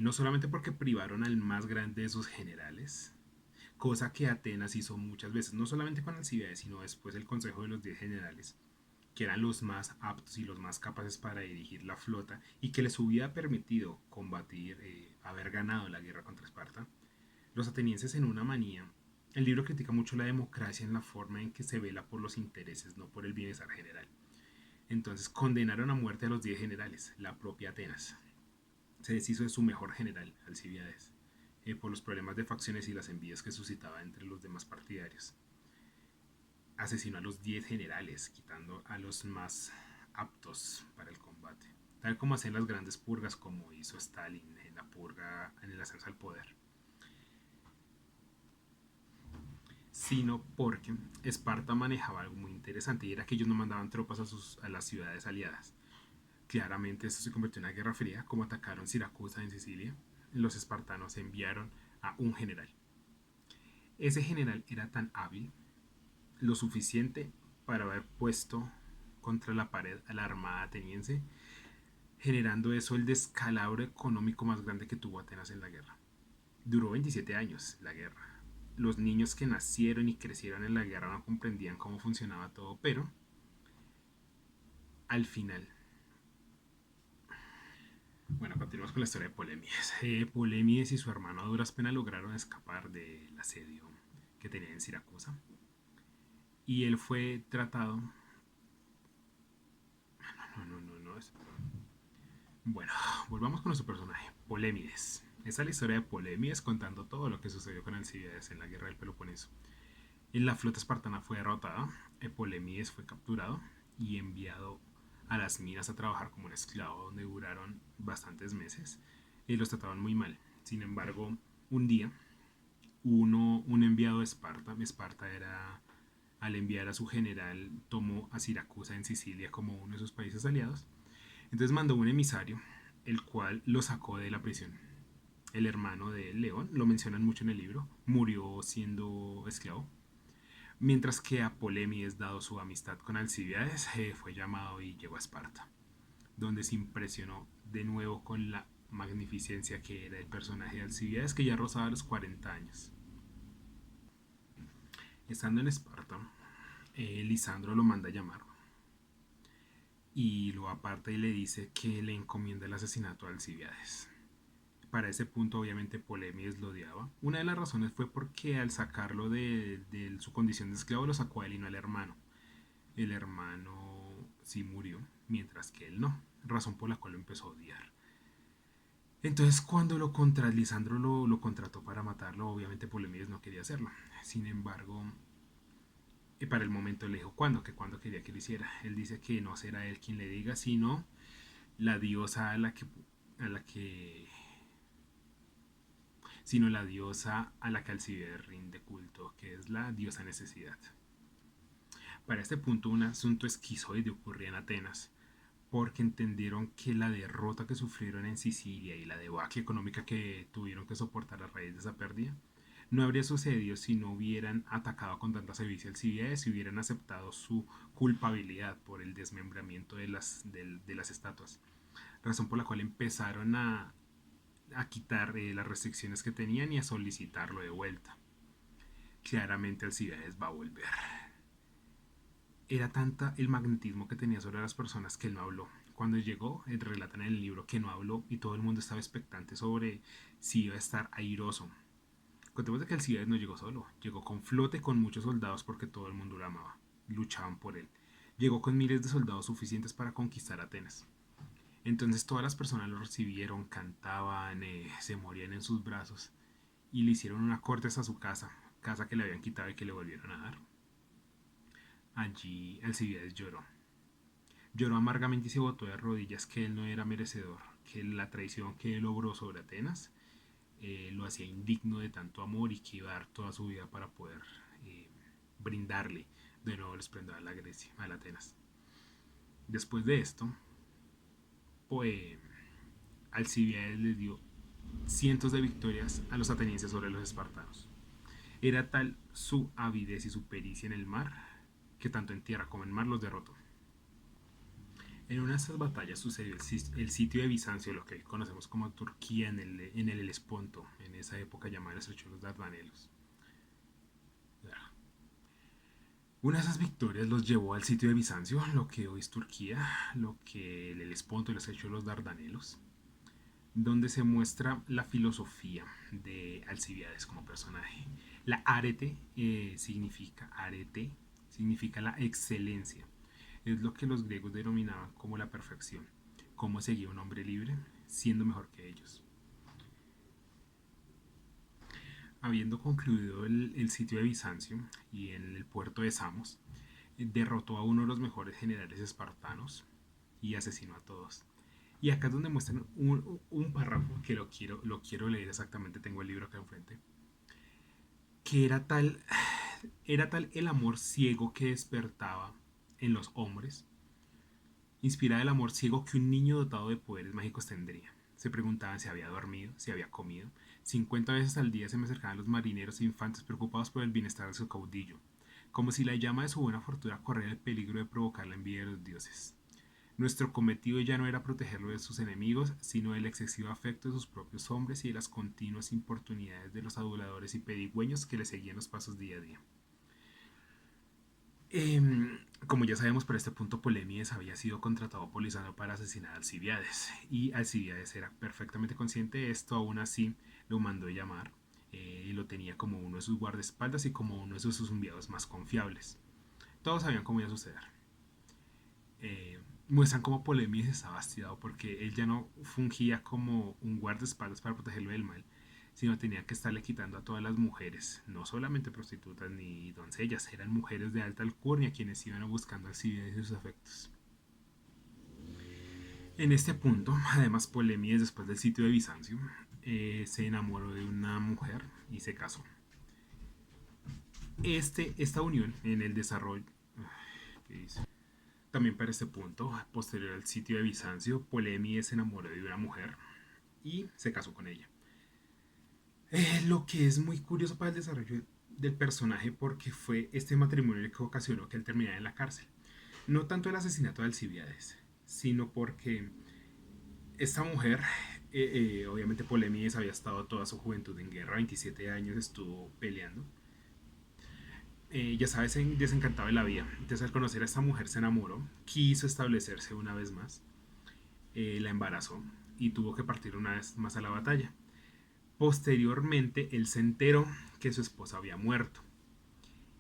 No solamente porque privaron al más grande de sus generales, cosa que Atenas hizo muchas veces, no solamente con Alcibiades, sino después el Consejo de los 10 generales, que eran los más aptos y los más capaces para dirigir la flota y que les hubiera permitido combatir, haber ganado la guerra contra Esparta. Los atenienses, en una manía, el libro critica mucho la democracia en la forma en que se vela por los intereses, no por el bienestar general. Entonces condenaron a muerte a los 10 generales, la propia Atenas. Se deshizo de su mejor general, Alcibiades, por los problemas de facciones y las envidias que suscitaba entre los demás partidarios. Asesinó a los 10 generales, quitando a los más aptos para el combate, tal como hacen las grandes purgas, como hizo Stalin en la purga en el ascenso al poder, sino porque Esparta manejaba algo muy interesante y era que ellos no mandaban tropas a las ciudades aliadas. Claramente esto se convirtió en una guerra fría, como atacaron Siracusa en Sicilia. Los espartanos enviaron a un general. Ese general era tan hábil, lo suficiente para haber puesto contra la pared a la armada ateniense, generando eso el descalabro económico más grande que tuvo Atenas en la guerra. Duró 27 años la guerra. Los niños que nacieron y crecieron en la guerra no comprendían cómo funcionaba todo, pero al final, bueno, continuamos con la historia de Polemides. Polemides y su hermano a duras penas lograron escapar del asedio que tenían en Siracusa. Y él fue tratado. No. Bueno, volvamos con nuestro personaje, Polemides. Esa es la historia de Polemides contando todo lo que sucedió con Alcibiades en la guerra del Peloponeso. En la flota espartana fue derrotada, Polemides fue capturado y enviado a las minas a trabajar como un esclavo, donde duraron bastantes meses y los trataban muy mal. Sin embargo, un día, un enviado de Esparta, Esparta era, al enviar a su general, tomó a Siracusa en Sicilia como uno de sus países aliados. Entonces mandó un emisario, el cual lo sacó de la prisión. El hermano de León, lo mencionan mucho en el libro, murió siendo esclavo. Mientras que a Polemides, dado su amistad con Alcibiades, fue llamado y llegó a Esparta, donde se impresionó de nuevo con la magnificencia que era el personaje de Alcibiades, que ya rozaba los 40 años. Estando en Esparta, Lisandro lo manda a llamar y lo aparta y le dice que le encomienda el asesinato a Alcibiades. Para ese punto, obviamente, Polemides lo odiaba. Una de las razones fue porque al sacarlo de su condición de esclavo, lo sacó a él y no al hermano. El hermano sí murió, mientras que él no, razón por la cual lo empezó a odiar. Entonces, cuando Lisandro lo contrató para matarlo, obviamente Polemides no quería hacerlo. Sin embargo, para el momento le dijo cuándo, que cuándo quería que lo hiciera. Él dice que no será él quien le diga, sino la diosa a la que sino la diosa a la que Alcibiades rinde culto, que es la diosa necesidad. Para este punto, un asunto esquizoide ocurría en Atenas, porque entendieron que la derrota que sufrieron en Sicilia y la debacle económica que tuvieron que soportar a raíz de esa pérdida no habría sucedido si no hubieran atacado con tanta sevicia Alcibiades y hubieran aceptado su culpabilidad por el desmembramiento de las estatuas. Razón por la cual empezaron a quitar las restricciones que tenían y a solicitarlo de vuelta. Claramente Alcibiades va a volver. Era tanta el magnetismo que tenía sobre las personas que él no habló. Cuando llegó, relatan en el libro que no habló y todo el mundo estaba expectante sobre si iba a estar airoso. Contemos de que Alcibiades no llegó solo, llegó con flote con muchos soldados porque todo el mundo lo amaba, luchaban por él. Llegó con miles de soldados suficientes para conquistar Atenas. Entonces todas las personas lo recibieron, cantaban, se morían en sus brazos y le hicieron una corte a su casa, casa que le habían quitado y que le volvieron a dar. Allí Alcibiades lloró. Lloró amargamente y se botó de rodillas que él no era merecedor, que la traición que él logró sobre Atenas lo hacía indigno de tanto amor y que iba a dar toda su vida para poder eh, brindarle de nuevo el esplendor a la Grecia, a la Atenas. Después de esto, pues Alcibiades les dio cientos de victorias a los atenienses sobre los espartanos. Era tal su avidez y su pericia en el mar que tanto en tierra como en mar los derrotó. En una de estas batallas sucedió el sitio de Bizancio, lo que hoy conocemos como Turquía en el Helesponto, en esa época llamada el Estrecho de los Dardanelos. Una de esas victorias los llevó al sitio de Bizancio, lo que hoy es Turquía, lo que el Helesponto y el Estrecho de los Dardanelos, donde se muestra la filosofía de Alcibiades como personaje. La arete significa la excelencia. Es lo que los griegos denominaban como la perfección. Cómo seguía un hombre libre siendo mejor que ellos. Habiendo concluido el sitio de Bizancio y en el puerto de Samos, derrotó a uno de los mejores generales espartanos y asesinó a todos. Y acá es donde muestran un párrafo que lo quiero leer exactamente, tengo el libro acá enfrente, que era tal el amor ciego que despertaba en los hombres, inspirada el amor ciego que un niño dotado de poderes mágicos tendría. Se preguntaban si había dormido, si había comido. 50 veces al día se me acercaban los marineros e infantes preocupados por el bienestar de su caudillo. como si la llama de su buena fortuna corriera el peligro de provocar la envidia de los dioses. Nuestro cometido ya no era protegerlo de sus enemigos, sino del excesivo afecto de sus propios hombres y de las continuas importunidades de los aduladores y pedigüeños que le seguían los pasos día a día. Como ya sabemos, por este punto Polemides había sido contratado por Lisandro para asesinar a Alcibiades, y Alcibiades era perfectamente consciente de esto. Aún así lo mandó llamar y lo tenía como uno de sus guardaespaldas y como uno de sus enviados más confiables. Todos sabían cómo iba a suceder. Muestran cómo Polemides estaba hastiado porque él ya no fungía como un guardaespaldas para protegerlo del mal, sino tenía que estarle quitando a todas las mujeres, no solamente prostitutas ni doncellas, eran mujeres de alta alcurnia quienes iban buscando Alcibiades y sus afectos. En este punto, además, Polemides, después del sitio de Bizancio, se enamoró de una mujer y se casó. Esta unión en el desarrollo... ¿Qué dice? También para este punto, posterior al sitio de Bizancio, Polemides se enamoró de una mujer y se casó con ella. Lo que es muy curioso para el desarrollo del personaje, porque fue este matrimonio el que ocasionó que él terminara en la cárcel. No tanto el asesinato de Alcibiades, sino porque esta mujer, obviamente Polemides había estado toda su juventud en guerra, 27 años estuvo peleando. Ya sabes, desencantado de la vida. Entonces al conocer a esta mujer se enamoró, quiso establecerse una vez más, la embarazó y tuvo que partir una vez más a la batalla. Posteriormente, él se enteró que su esposa había muerto.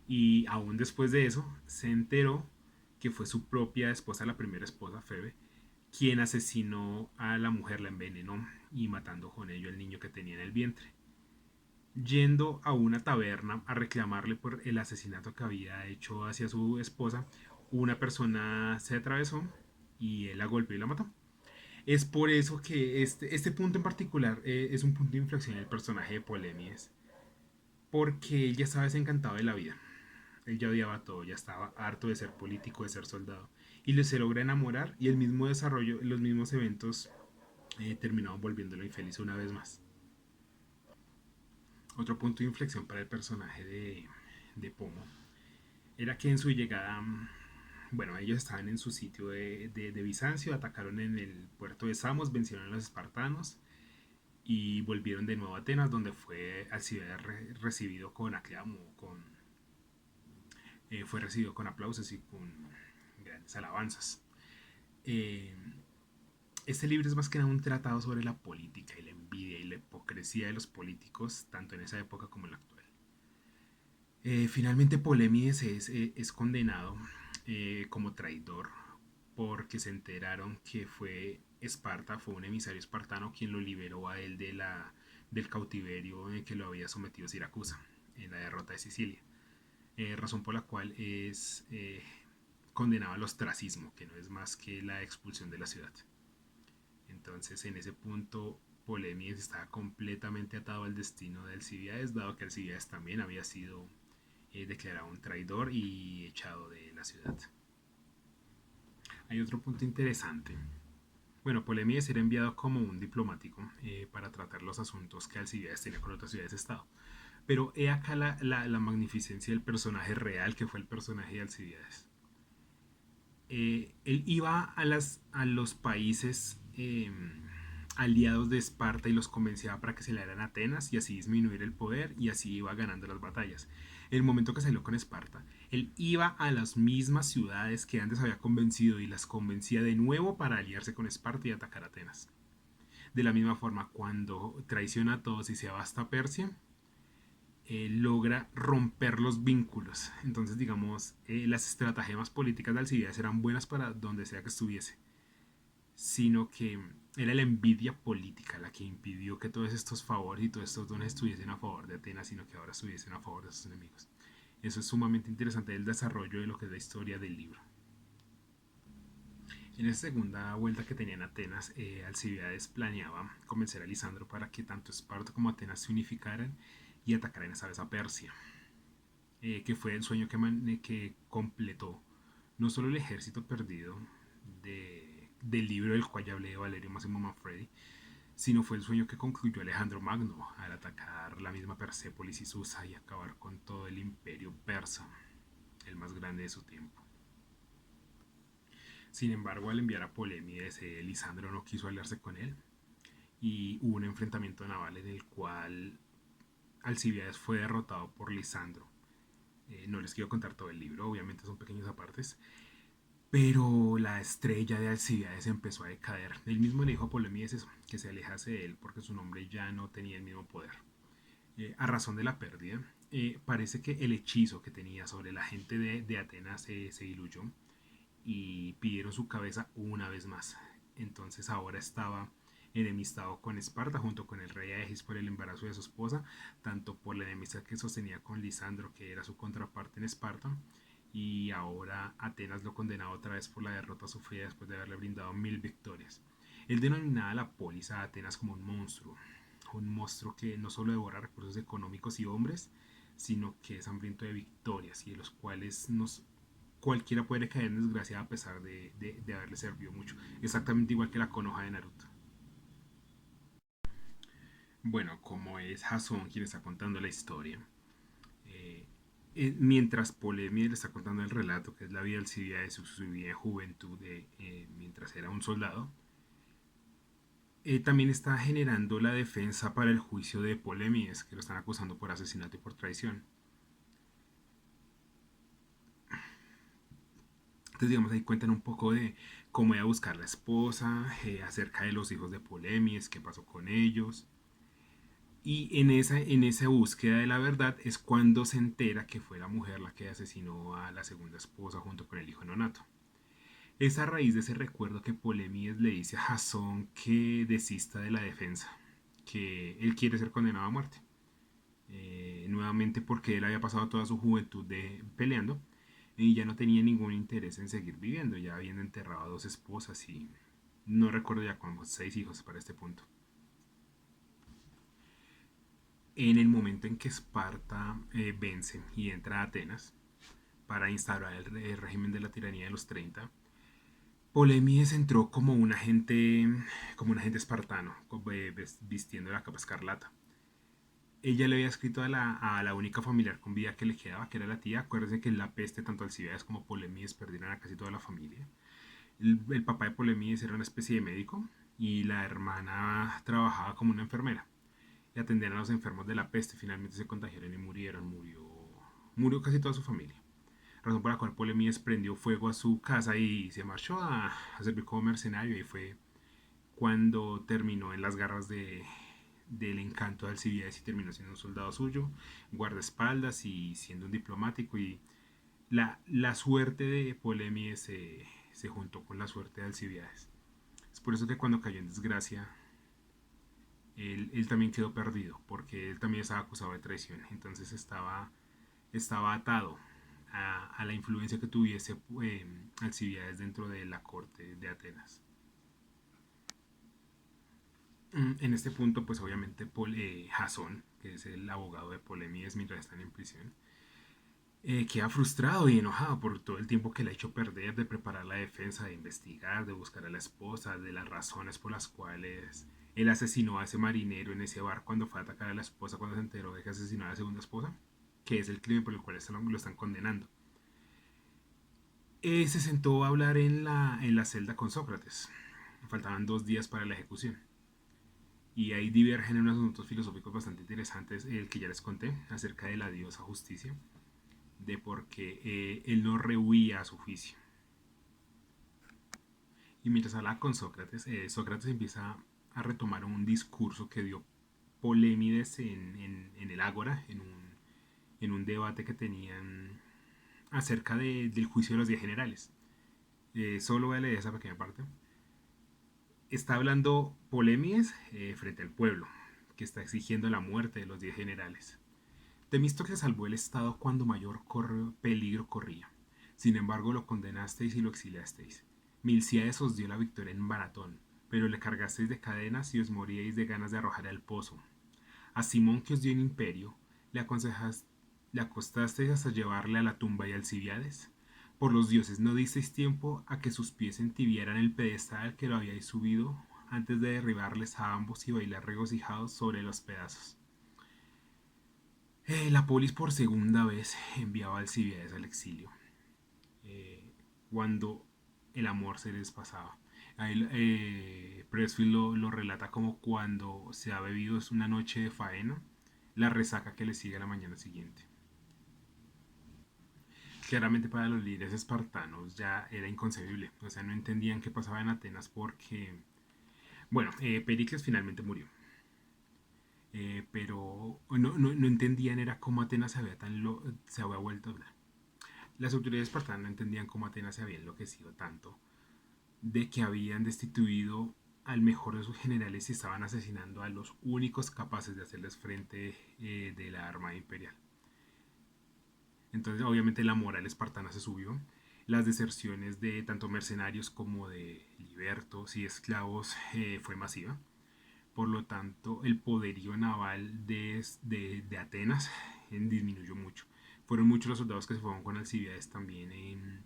Y aún después de eso, se enteró que fue su propia esposa, la primera esposa, Febe, quien asesinó a la mujer, la envenenó y matando con ello al niño que tenía en el vientre. Yendo a una taberna a reclamarle por el asesinato que había hecho hacia su esposa, una persona se atravesó y él la golpeó y la mató. Es por eso que este punto en particular es un punto de inflexión en el personaje de Polemides. Porque él ya estaba desencantado de la vida. Él ya odiaba todo, ya estaba harto de ser político, de ser soldado. Y se logra enamorar y el mismo desarrollo, los mismos eventos terminaron volviéndolo infeliz una vez más. Otro punto de inflexión para el personaje de Pomo era que en su llegada, bueno, ellos estaban en su sitio de Bizancio, atacaron en el puerto de Samos, vencieron a los espartanos y volvieron de nuevo a Atenas, donde fue Alcibiades recibido con aclamo, fue recibido con aplausos y con grandes alabanzas. Eh, este libro es más que nada un tratado sobre la política y la envidia y la hipocresía de los políticos, tanto en esa época como en la actual. Finalmente Polémides es condenado como traidor porque se enteraron que fue Esparta, fue un emisario espartano quien lo liberó a él del cautiverio en que lo había sometido Siracusa en la derrota de Sicilia. Razón por la cual es condenado al ostracismo, que no es más que la expulsión de la ciudad. Entonces, en ese punto, Polemides estaba completamente atado al destino de Alcibiades, dado que Alcibiades también había sido declarado un traidor y echado de la ciudad. Hay otro punto interesante. Bueno, Polemides era enviado como un diplomático para tratar los asuntos que Alcibiades tenía con otras ciudades-estado. Pero he acá la magnificencia del personaje real, que fue el personaje de Alcibiades. Él iba a los países aliados de Esparta y los convencía para que se le dieran a Atenas y así disminuir el poder y así iba ganando las batallas. En el momento que salió con Esparta, él iba a las mismas ciudades que antes había convencido y las convencía de nuevo para aliarse con Esparta y atacar a Atenas. De la misma forma, cuando traiciona a todos y se va hasta Persia, logra romper los vínculos. Entonces, digamos, las estratagemas políticas de Alcibiades eran buenas para donde sea que estuviese, sino que era la envidia política la que impidió que todos estos favores y todos estos dones estuviesen a favor de Atenas, sino que ahora estuviesen a favor de sus enemigos. Eso es sumamente interesante el desarrollo de lo que es la historia del libro. En esa segunda vuelta que tenía en Atenas, Alcibiades planeaba convencer a Lisandro para que tanto Esparta como Atenas se unificaran y atacaran esa vez a Persia, que fue el sueño que completó no solo el ejército perdido del libro del cual ya hablé de Valerio Massimo Manfredi, sino fue el sueño que concluyó Alejandro Magno al atacar la misma Persépolis y Susa y acabar con todo el imperio persa. el más grande de su tiempo. Sin embargo, al enviar a Polémides, Lisandro no quiso aliarse con él y hubo un enfrentamiento naval en el cual Alcibiades fue derrotado por Lisandro. No les quiero contar todo el libro, obviamente son pequeños apartes, pero la estrella de Alcibiades empezó a decaer. Él mismo le dijo a Polémides eso, que se alejase de él porque su nombre ya no tenía el mismo poder. A razón de la pérdida, parece que el hechizo que tenía sobre la gente de Atenas se diluyó y pidieron su cabeza una vez más. Entonces ahora estaba enemistado con Esparta junto con el rey Aegis por el embarazo de su esposa, tanto por la enemistad que sostenía con Lisandro, que era su contraparte en Esparta, y ahora Atenas lo condenaba otra vez por la derrota sufrida después de haberle brindado 1000 victorias. Él denominaba la polis a Atenas como un monstruo que no solo devora recursos económicos y hombres, sino que es hambriento de victorias y de los cuales cualquiera puede caer en desgracia a pesar de haberle servido mucho. Exactamente igual que la Konoha de Naruto. Bueno, como es Jason quien está contando la historia, eh, mientras Polemia le está contando el relato, que es la vida del Alcibiades de su vida de juventud mientras era un soldado, también está generando la defensa para el juicio de Polemides, que lo están acusando por asesinato y por traición. Entonces, digamos, ahí cuentan un poco de cómo iba a buscar la esposa, acerca de los hijos de Polemides, qué pasó con ellos. Y en esa búsqueda de la verdad es cuando se entera que fue la mujer la que asesinó a la segunda esposa junto con el hijo nonato. Es a raíz de ese recuerdo que Polemides le dice a Jasón que desista de la defensa, que él quiere ser condenado a muerte. Nuevamente porque él había pasado toda su juventud peleando y ya no tenía ningún interés en seguir viviendo, ya habiendo enterrado a dos esposas y no recuerdo ya cuántos, 6 hijos para este punto. En el momento en que Esparta vence y entra a Atenas para instaurar el régimen de la tiranía de los 30, Polemides entró como un agente espartano, vistiendo la capa escarlata. Ella le había escrito a la única familiar con vida que le quedaba, que era la tía. Acuérdense que en la peste tanto Alcibiades como Polemides perdieron a casi toda la familia. El papá de Polemides era una especie de médico y la hermana trabajaba como una enfermera y atendían a los enfermos de la peste. Finalmente se contagiaron y murieron. Murió casi toda su familia. Razón por la cual Polemides prendió fuego a su casa y se marchó a servir como mercenario. Y fue cuando terminó en las garras del encanto de Alcibiades y terminó siendo un soldado suyo, guardaespaldas y siendo un diplomático. Y la suerte de Polemides se juntó con la suerte de Alcibiades. Es por eso que cuando cayó en desgracia, él también quedó perdido, porque él también estaba acusado de traición. Entonces estaba atado a la influencia que tuviese Alcibiades dentro de la corte de Atenas. En este punto, pues obviamente Jasón, que es el abogado de Polemides mientras están en prisión, queda frustrado y enojado por todo el tiempo que le ha hecho perder de preparar la defensa, de investigar, de buscar a la esposa, de las razones por las cuales él asesinó a ese marinero en ese bar cuando fue a atacar a la esposa cuando se enteró de que asesinó a la segunda esposa, que es el crimen por el cual lo están condenando. Se sentó a hablar en la celda con Sócrates. Faltaban 2 días para la ejecución. Y ahí divergen en unos asuntos filosóficos bastante interesantes, el que ya les conté, acerca de la diosa justicia, de por qué él no rehuía a su juicio. Y mientras hablaba con Sócrates, Sócrates empieza a retomar un discurso que dio Polémides en el Ágora, en un debate que tenían acerca del juicio de los 10 generales. Solo voy a leer esa pequeña parte. Está hablando Polémides frente al pueblo, que está exigiendo la muerte de los 10 generales. Temístocles salvó el estado cuando mayor peligro corría. Sin embargo, lo condenasteis y lo exiliasteis. Milciades os dio la victoria en Maratón, pero le cargasteis de cadenas y os moríais de ganas de arrojar al pozo. A Simón, que os dio un imperio, le acostasteis hasta llevarle a la tumba y Alcibiades. Por los dioses, no disteis tiempo a que sus pies entibiaran el pedestal que lo habíais subido antes de derribarles a ambos y bailar regocijados sobre los pedazos. La polis por segunda vez enviaba a Alcibiades al exilio, eh, cuando el amor se les pasaba. Ahí, Pressfield lo relata como cuando se ha bebido es una noche de faena, la resaca que le sigue a la mañana siguiente. Claramente para los líderes espartanos ya era inconcebible, o sea, no entendían qué pasaba en Atenas porque, bueno, Pericles finalmente murió, pero no entendían era cómo Atenas se había vuelto. Las autoridades espartanas no entendían cómo Atenas se había enloquecido tanto de que habían destituido al mejor de sus generales y estaban asesinando a los únicos capaces de hacerles frente de la Armada Imperial. Entonces, obviamente, la moral espartana se subió. Las deserciones de tanto mercenarios como de libertos y esclavos fue masiva. Por lo tanto, el poderío naval de Atenas disminuyó mucho. Fueron muchos los soldados que se fueron con Alcibiades también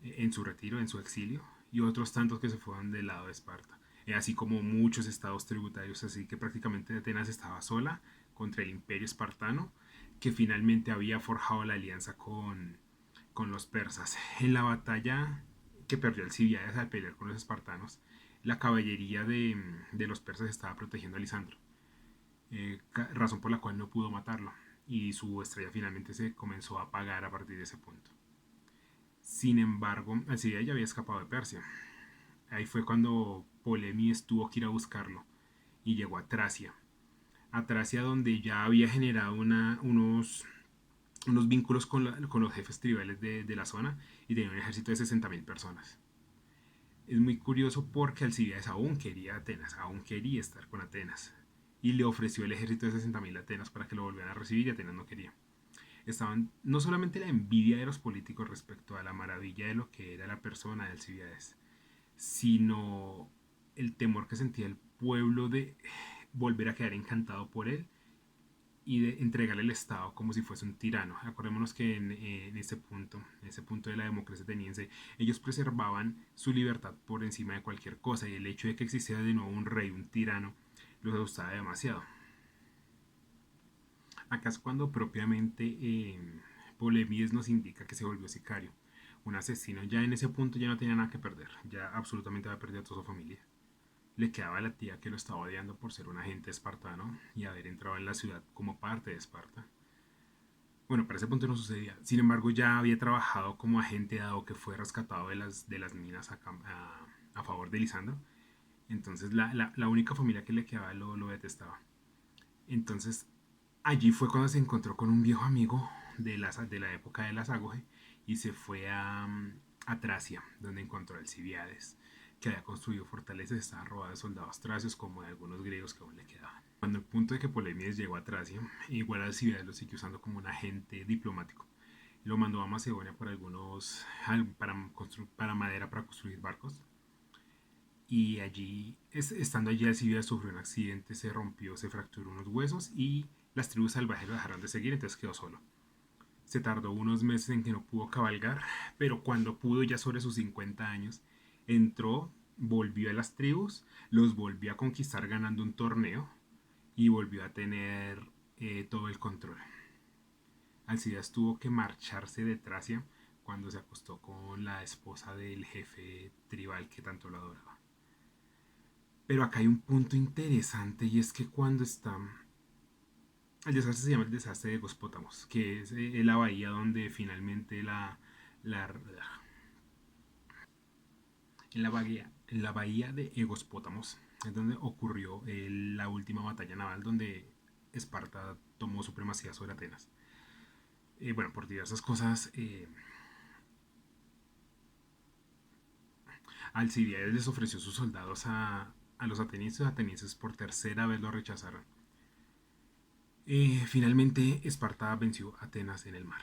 en su retiro, en su exilio, y otros tantos que se fueron del lado de Esparta. Así como muchos estados tributarios, así que prácticamente Atenas estaba sola contra el imperio espartano, que finalmente había forjado la alianza con los persas. En la batalla que perdió Alcibiades al pelear con los espartanos, la caballería de los persas estaba protegiendo a Lisandro, razón por la cual no pudo matarlo, y su estrella finalmente se comenzó a apagar a partir de ese punto. Sin embargo, Alcibiades ya había escapado de Persia. Ahí fue cuando Polemies tuvo que ir a buscarlo y llegó a Tracia. A Tracia donde ya había generado unos vínculos con los jefes tribales de la zona y tenía un ejército de 60.000 personas. Es muy curioso porque Alcibiades aún quería Atenas, aún quería estar con Atenas. Y le ofreció el ejército de 60.000 Atenas para que lo volvieran a recibir y Atenas no quería. Estaban no solamente la envidia de los políticos respecto a la maravilla de lo que era la persona de Alcibiades, sino el temor que sentía el pueblo de volver a quedar encantado por él y de entregarle el Estado como si fuese un tirano. Acordémonos que en ese punto de la democracia ateniense, ellos preservaban su libertad por encima de cualquier cosa y el hecho de que existiera de nuevo un rey, un tirano, los gustaba demasiado. Acá es cuando propiamente Polemides nos indica que se volvió sicario, un asesino. Ya en ese punto ya no tenía nada que perder, ya absolutamente había perdido a toda su familia. Le quedaba a la tía que lo estaba odiando por ser un agente espartano y haber entrado en la ciudad como parte de Esparta. Bueno, para ese punto no sucedía. Sin embargo, ya había trabajado como agente dado que fue rescatado de las minas a favor de Lisandro. Entonces la única familia que le quedaba lo detestaba. Entonces allí fue cuando se encontró con un viejo amigo de la época de las Agoge y se fue a Tracia, donde encontró a Alcibiades, que había construido fortalezas, estaba rodeado de soldados tracios como de algunos griegos que aún le quedaban. Cuando el punto de que Polemides llegó a Tracia, igual Alcibiades lo siguió usando como un agente diplomático. Lo mandó a Macedonia por para madera para construir barcos. Y estando allí, Alcibiades sufrió un accidente, se rompió, se fracturó unos huesos y las tribus salvajes lo dejaron de seguir, entonces quedó solo. Se tardó unos meses en que no pudo cabalgar, pero cuando pudo, ya sobre sus 50 años, entró, volvió a las tribus, los volvió a conquistar ganando un torneo y volvió a tener todo el control. Alcibiades tuvo que marcharse de Tracia cuando se acostó con la esposa del jefe tribal que tanto lo adoraba. Pero acá hay un punto interesante y es que cuando está... El desastre se llama el desastre de Gospótamos, que es la bahía donde finalmente la, en la bahía de Egospótamos es donde ocurrió la última batalla naval donde Esparta tomó supremacía sobre Atenas. Bueno, por diversas cosas, Alcibiades les ofreció sus soldados a los atenienses por tercera vez lo rechazaron. Finalmente, Esparta venció a Atenas en el mar.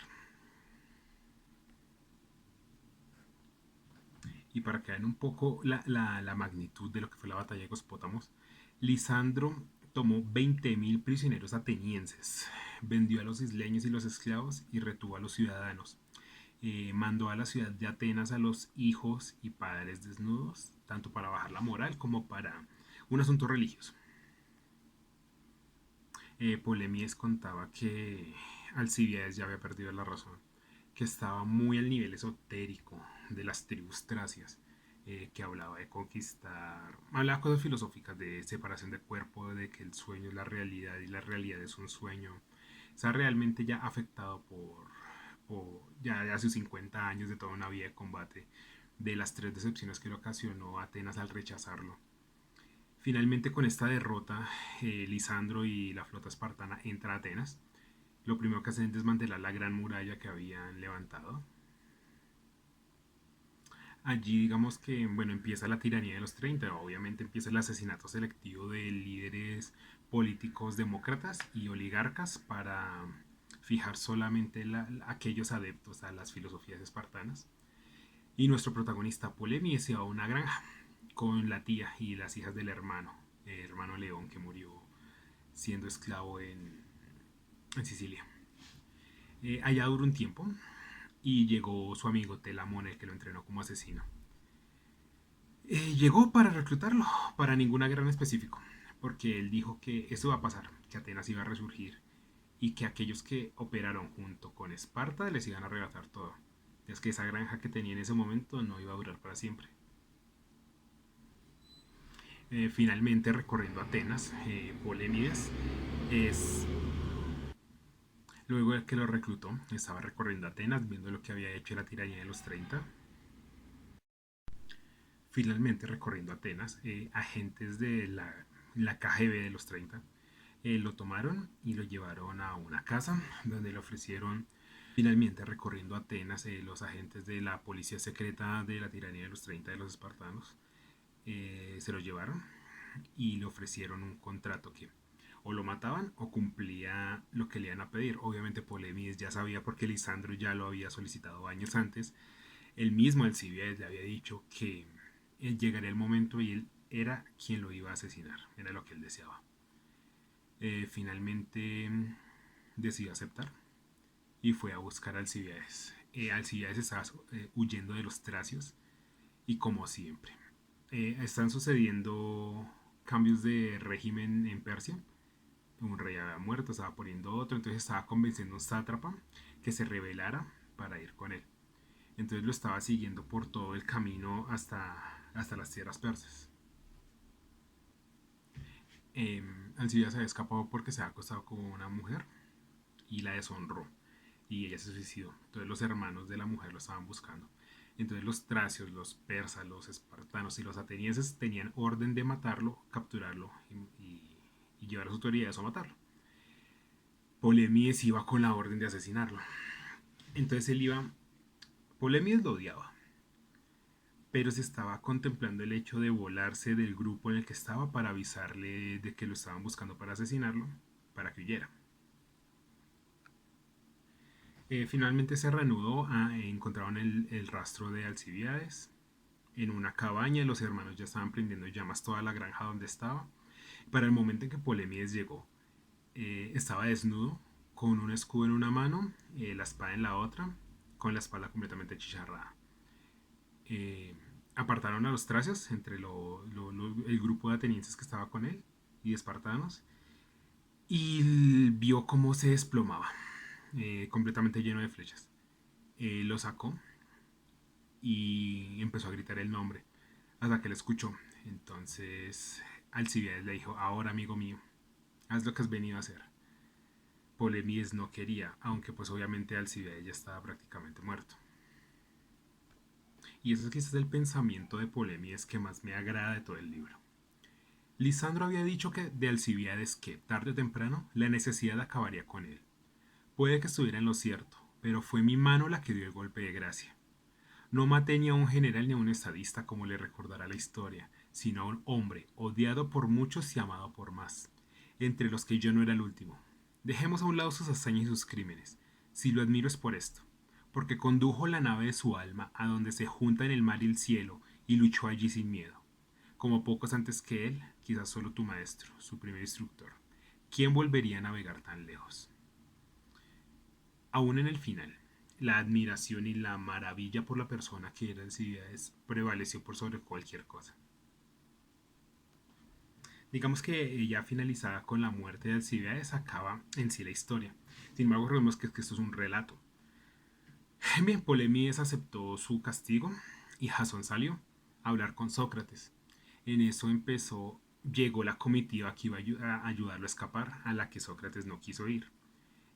Y para que vean un poco la magnitud de lo que fue la batalla de Gospótamos, Lisandro tomó 20.000 prisioneros atenienses, vendió a los isleños y los esclavos y retuvo a los ciudadanos. Mandó a la ciudad de Atenas a los hijos y padres desnudos, tanto para bajar la moral como para un asunto religioso. Polemides contaba que Alcibiades ya había perdido la razón, que estaba muy al nivel esotérico de las tribus tracias, que hablaba de conquistar, hablaba cosas filosóficas de separación de cuerpo, de que el sueño es la realidad y la realidad es un sueño. Está realmente ya afectado por ya sus 50 años de toda una vida de combate, de las tres decepciones que le ocasionó Atenas al rechazarlo. Finalmente, con esta derrota, Lisandro y la flota espartana entra a Atenas. Lo primero que hacen es desmantelar la gran muralla que habían levantado. Allí digamos que bueno, empieza la tiranía de los 30. Obviamente empieza el asesinato selectivo de líderes políticos demócratas y oligarcas para fijar solamente aquellos adeptos a las filosofías espartanas. Y nuestro protagonista Polemi se va a una granja con la tía y las hijas del hermano, el hermano León que murió siendo esclavo en Sicilia. Allá duró un tiempo y llegó su amigo Telamón, el que lo entrenó como asesino. Llegó para reclutarlo, para ninguna guerra en específico, porque él dijo que eso va a pasar, que Atenas iba a resurgir y que aquellos que operaron junto con Esparta les iban a arrebatar todo. Es que esa granja que tenía en ese momento no iba a durar para siempre. Finalmente, recorriendo Atenas, Polemides es luego de que lo reclutó, estaba recorriendo Atenas, viendo lo que había hecho la tiranía de los 30. Finalmente, recorriendo Atenas, agentes de la KGB de los 30 lo tomaron y lo llevaron a una casa donde le ofrecieron, finalmente recorriendo Atenas, los agentes de la policía secreta de la tiranía de los 30 de los espartanos se lo llevaron y le ofrecieron un contrato que o lo mataban o cumplía lo que le iban a pedir. Obviamente Polemides ya sabía porque Lisandro ya lo había solicitado años antes. El mismo Alcibiades le había dicho que llegaría el momento y él era quien lo iba a asesinar. Era lo que él deseaba. Finalmente decidió aceptar y fue a buscar a Alcibiades. Alcibiades estaba huyendo de los tracios y como siempre. Están sucediendo cambios de régimen en Persia. Un rey había muerto, estaba poniendo otro, entonces estaba convenciendo a un sátrapa que se rebelara para ir con él. Entonces lo estaba siguiendo por todo el camino hasta las tierras persas. Alcibiades se había escapado porque se había acostado con una mujer y la deshonró y ella se suicidó. Entonces los hermanos de la mujer lo estaban buscando. Entonces los tracios, los persas, los espartanos y los atenienses tenían orden de matarlo, capturarlo y llevar a sus autoridades a matarlo. Polemides iba con la orden de asesinarlo. Entonces él iba. Polemides lo odiaba, pero se estaba contemplando el hecho de volarse del grupo en el que estaba para avisarle de que lo estaban buscando para asesinarlo, para que huyera. Finalmente se reanudó, encontraron el rastro de Alcibiades. En una cabaña los hermanos ya estaban prendiendo llamas toda la granja donde estaba. Para el momento en que Polemides llegó, estaba desnudo, con un escudo en una mano, la espada en la otra, con la espalda completamente chicharrada. Eh, Apartaron a los tracios entre el grupo de atenienses que estaba con él y espartanos y vio cómo se desplomaba, completamente lleno de flechas. Lo sacó y empezó a gritar el nombre hasta que le escuchó. Entonces Alcibiades le dijo: ahora amigo mío, haz lo que has venido a hacer. Polemides no quería, aunque pues obviamente Alcibiades ya estaba prácticamente muerto. Y eso es quizás el pensamiento de Polemides que más me agrada de todo el libro. Lisandro había dicho que de Alcibiades que, tarde o temprano, la necesidad acabaría con él. Puede que estuviera en lo cierto, pero fue mi mano la que dio el golpe de gracia. No maté ni a un general ni a un estadista como le recordará la historia, sino a un hombre odiado por muchos y amado por más, entre los que yo no era el último. Dejemos a un lado sus hazañas y sus crímenes. Si lo admiro es por esto, porque condujo la nave de su alma a donde se juntan el mar y el cielo y luchó allí sin miedo. Como pocos antes que él, quizás solo tu maestro, su primer instructor. ¿Quién volvería a navegar tan lejos? Aún en el final, la admiración y la maravilla por la persona que era Alcibiades prevaleció por sobre cualquier cosa. Digamos que ya finalizada con la muerte de Alcibiades acaba en sí la historia. Sin embargo, recordemos que esto es un relato. Bien, Polemides aceptó su castigo y Jasón salió a hablar con Sócrates. En eso llegó la comitiva que iba a ayudarlo a escapar, a la que Sócrates no quiso ir.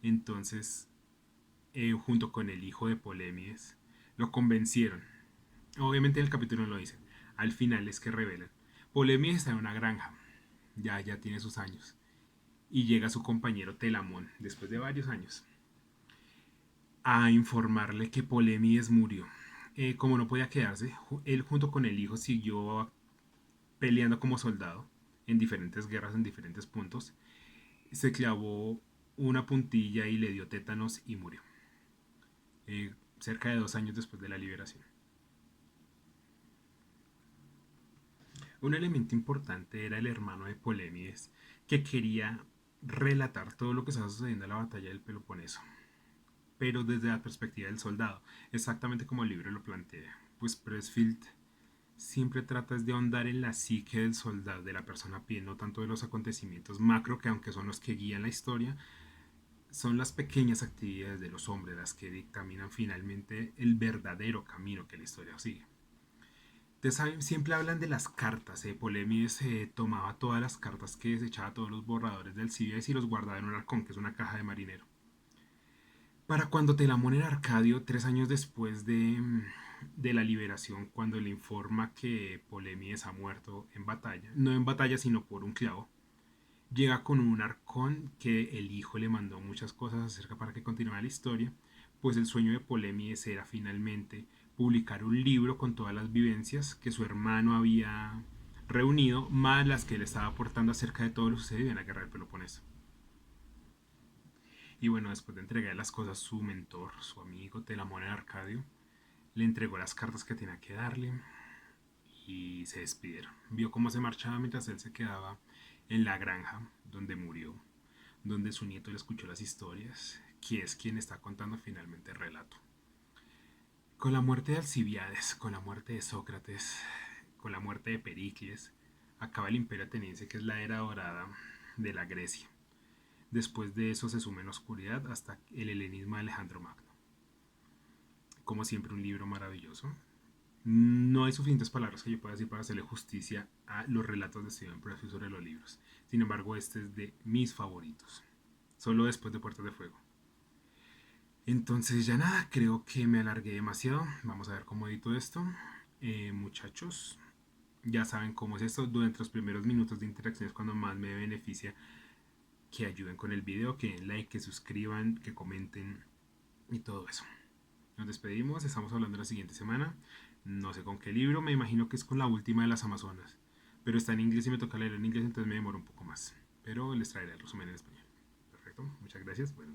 Entonces, junto con el hijo de Polemides, lo convencieron. Obviamente en el capítulo no lo dicen. Al final es que revelan. Polemides está en una granja, ya tiene sus años, y llega su compañero Telamón, después de varios años, a informarle que Polemides murió. Como no podía quedarse, él junto con el hijo siguió peleando como soldado en diferentes guerras en diferentes puntos. Se clavó una puntilla y le dio tétanos y murió. Cerca de 2 años después de la liberación. Un elemento importante era el hermano de Polemides, que quería relatar todo lo que estaba sucediendo en la batalla del Peloponeso, pero desde la perspectiva del soldado, exactamente como el libro lo plantea. Pues Pressfield siempre tratas de ahondar en la psique del soldado, de la persona a pie, no tanto de los acontecimientos macro, que aunque son los que guían la historia, son las pequeñas actividades de los hombres las que dictaminan finalmente el verdadero camino que la historia sigue. Siempre hablan de las cartas. Polemides tomaba todas las cartas que desechaba, todos los borradores del Civies y los guardaba en un arcón, que es una caja de marinero. Para cuando Telamón era Arcadio, 3 años después de la liberación, cuando le informa que Polemides ha muerto en batalla, no en batalla sino por un clavo, llega con un arcón que el hijo le mandó muchas cosas acerca para que continuara la historia, pues el sueño de Polemides era finalmente publicar un libro con todas las vivencias que su hermano había reunido, más las que él estaba aportando acerca de todo lo sucedido en la guerra del Peloponeso. Y bueno, después de entregar las cosas, su mentor, su amigo Telamón el Arcadio, le entregó las cartas que tenía que darle y se despidieron. Vio cómo se marchaba mientras él se quedaba en la granja donde murió, donde su nieto le escuchó las historias, que es quien está contando finalmente el relato. Con la muerte de Alcibiades, con la muerte de Sócrates, con la muerte de Pericles, acaba el imperio ateniense, que es la era dorada de la Grecia. Después de eso se suma en la oscuridad hasta el helenismo de Alejandro Magno. Como siempre, un libro maravilloso. No hay suficientes palabras que yo pueda decir para hacerle justicia a los relatos de Steven Pressfield sobre los libros. Sin embargo, este es de mis favoritos. Solo después de Puertas de Fuego. Entonces ya nada, creo que me alargué demasiado. Vamos a ver cómo edito esto. Muchachos, ya saben cómo es esto. Durante los primeros minutos de interacción es cuando más me beneficia que ayuden con el video, que den like, que suscriban, que comenten y todo eso. Nos despedimos, estamos hablando la siguiente semana. No sé con qué libro, me imagino que es con la última de las Amazonas. Pero está en inglés y me toca leerlo en inglés, entonces me demoro un poco más. Pero les traeré el resumen en español. Perfecto, muchas gracias. Buenas noches.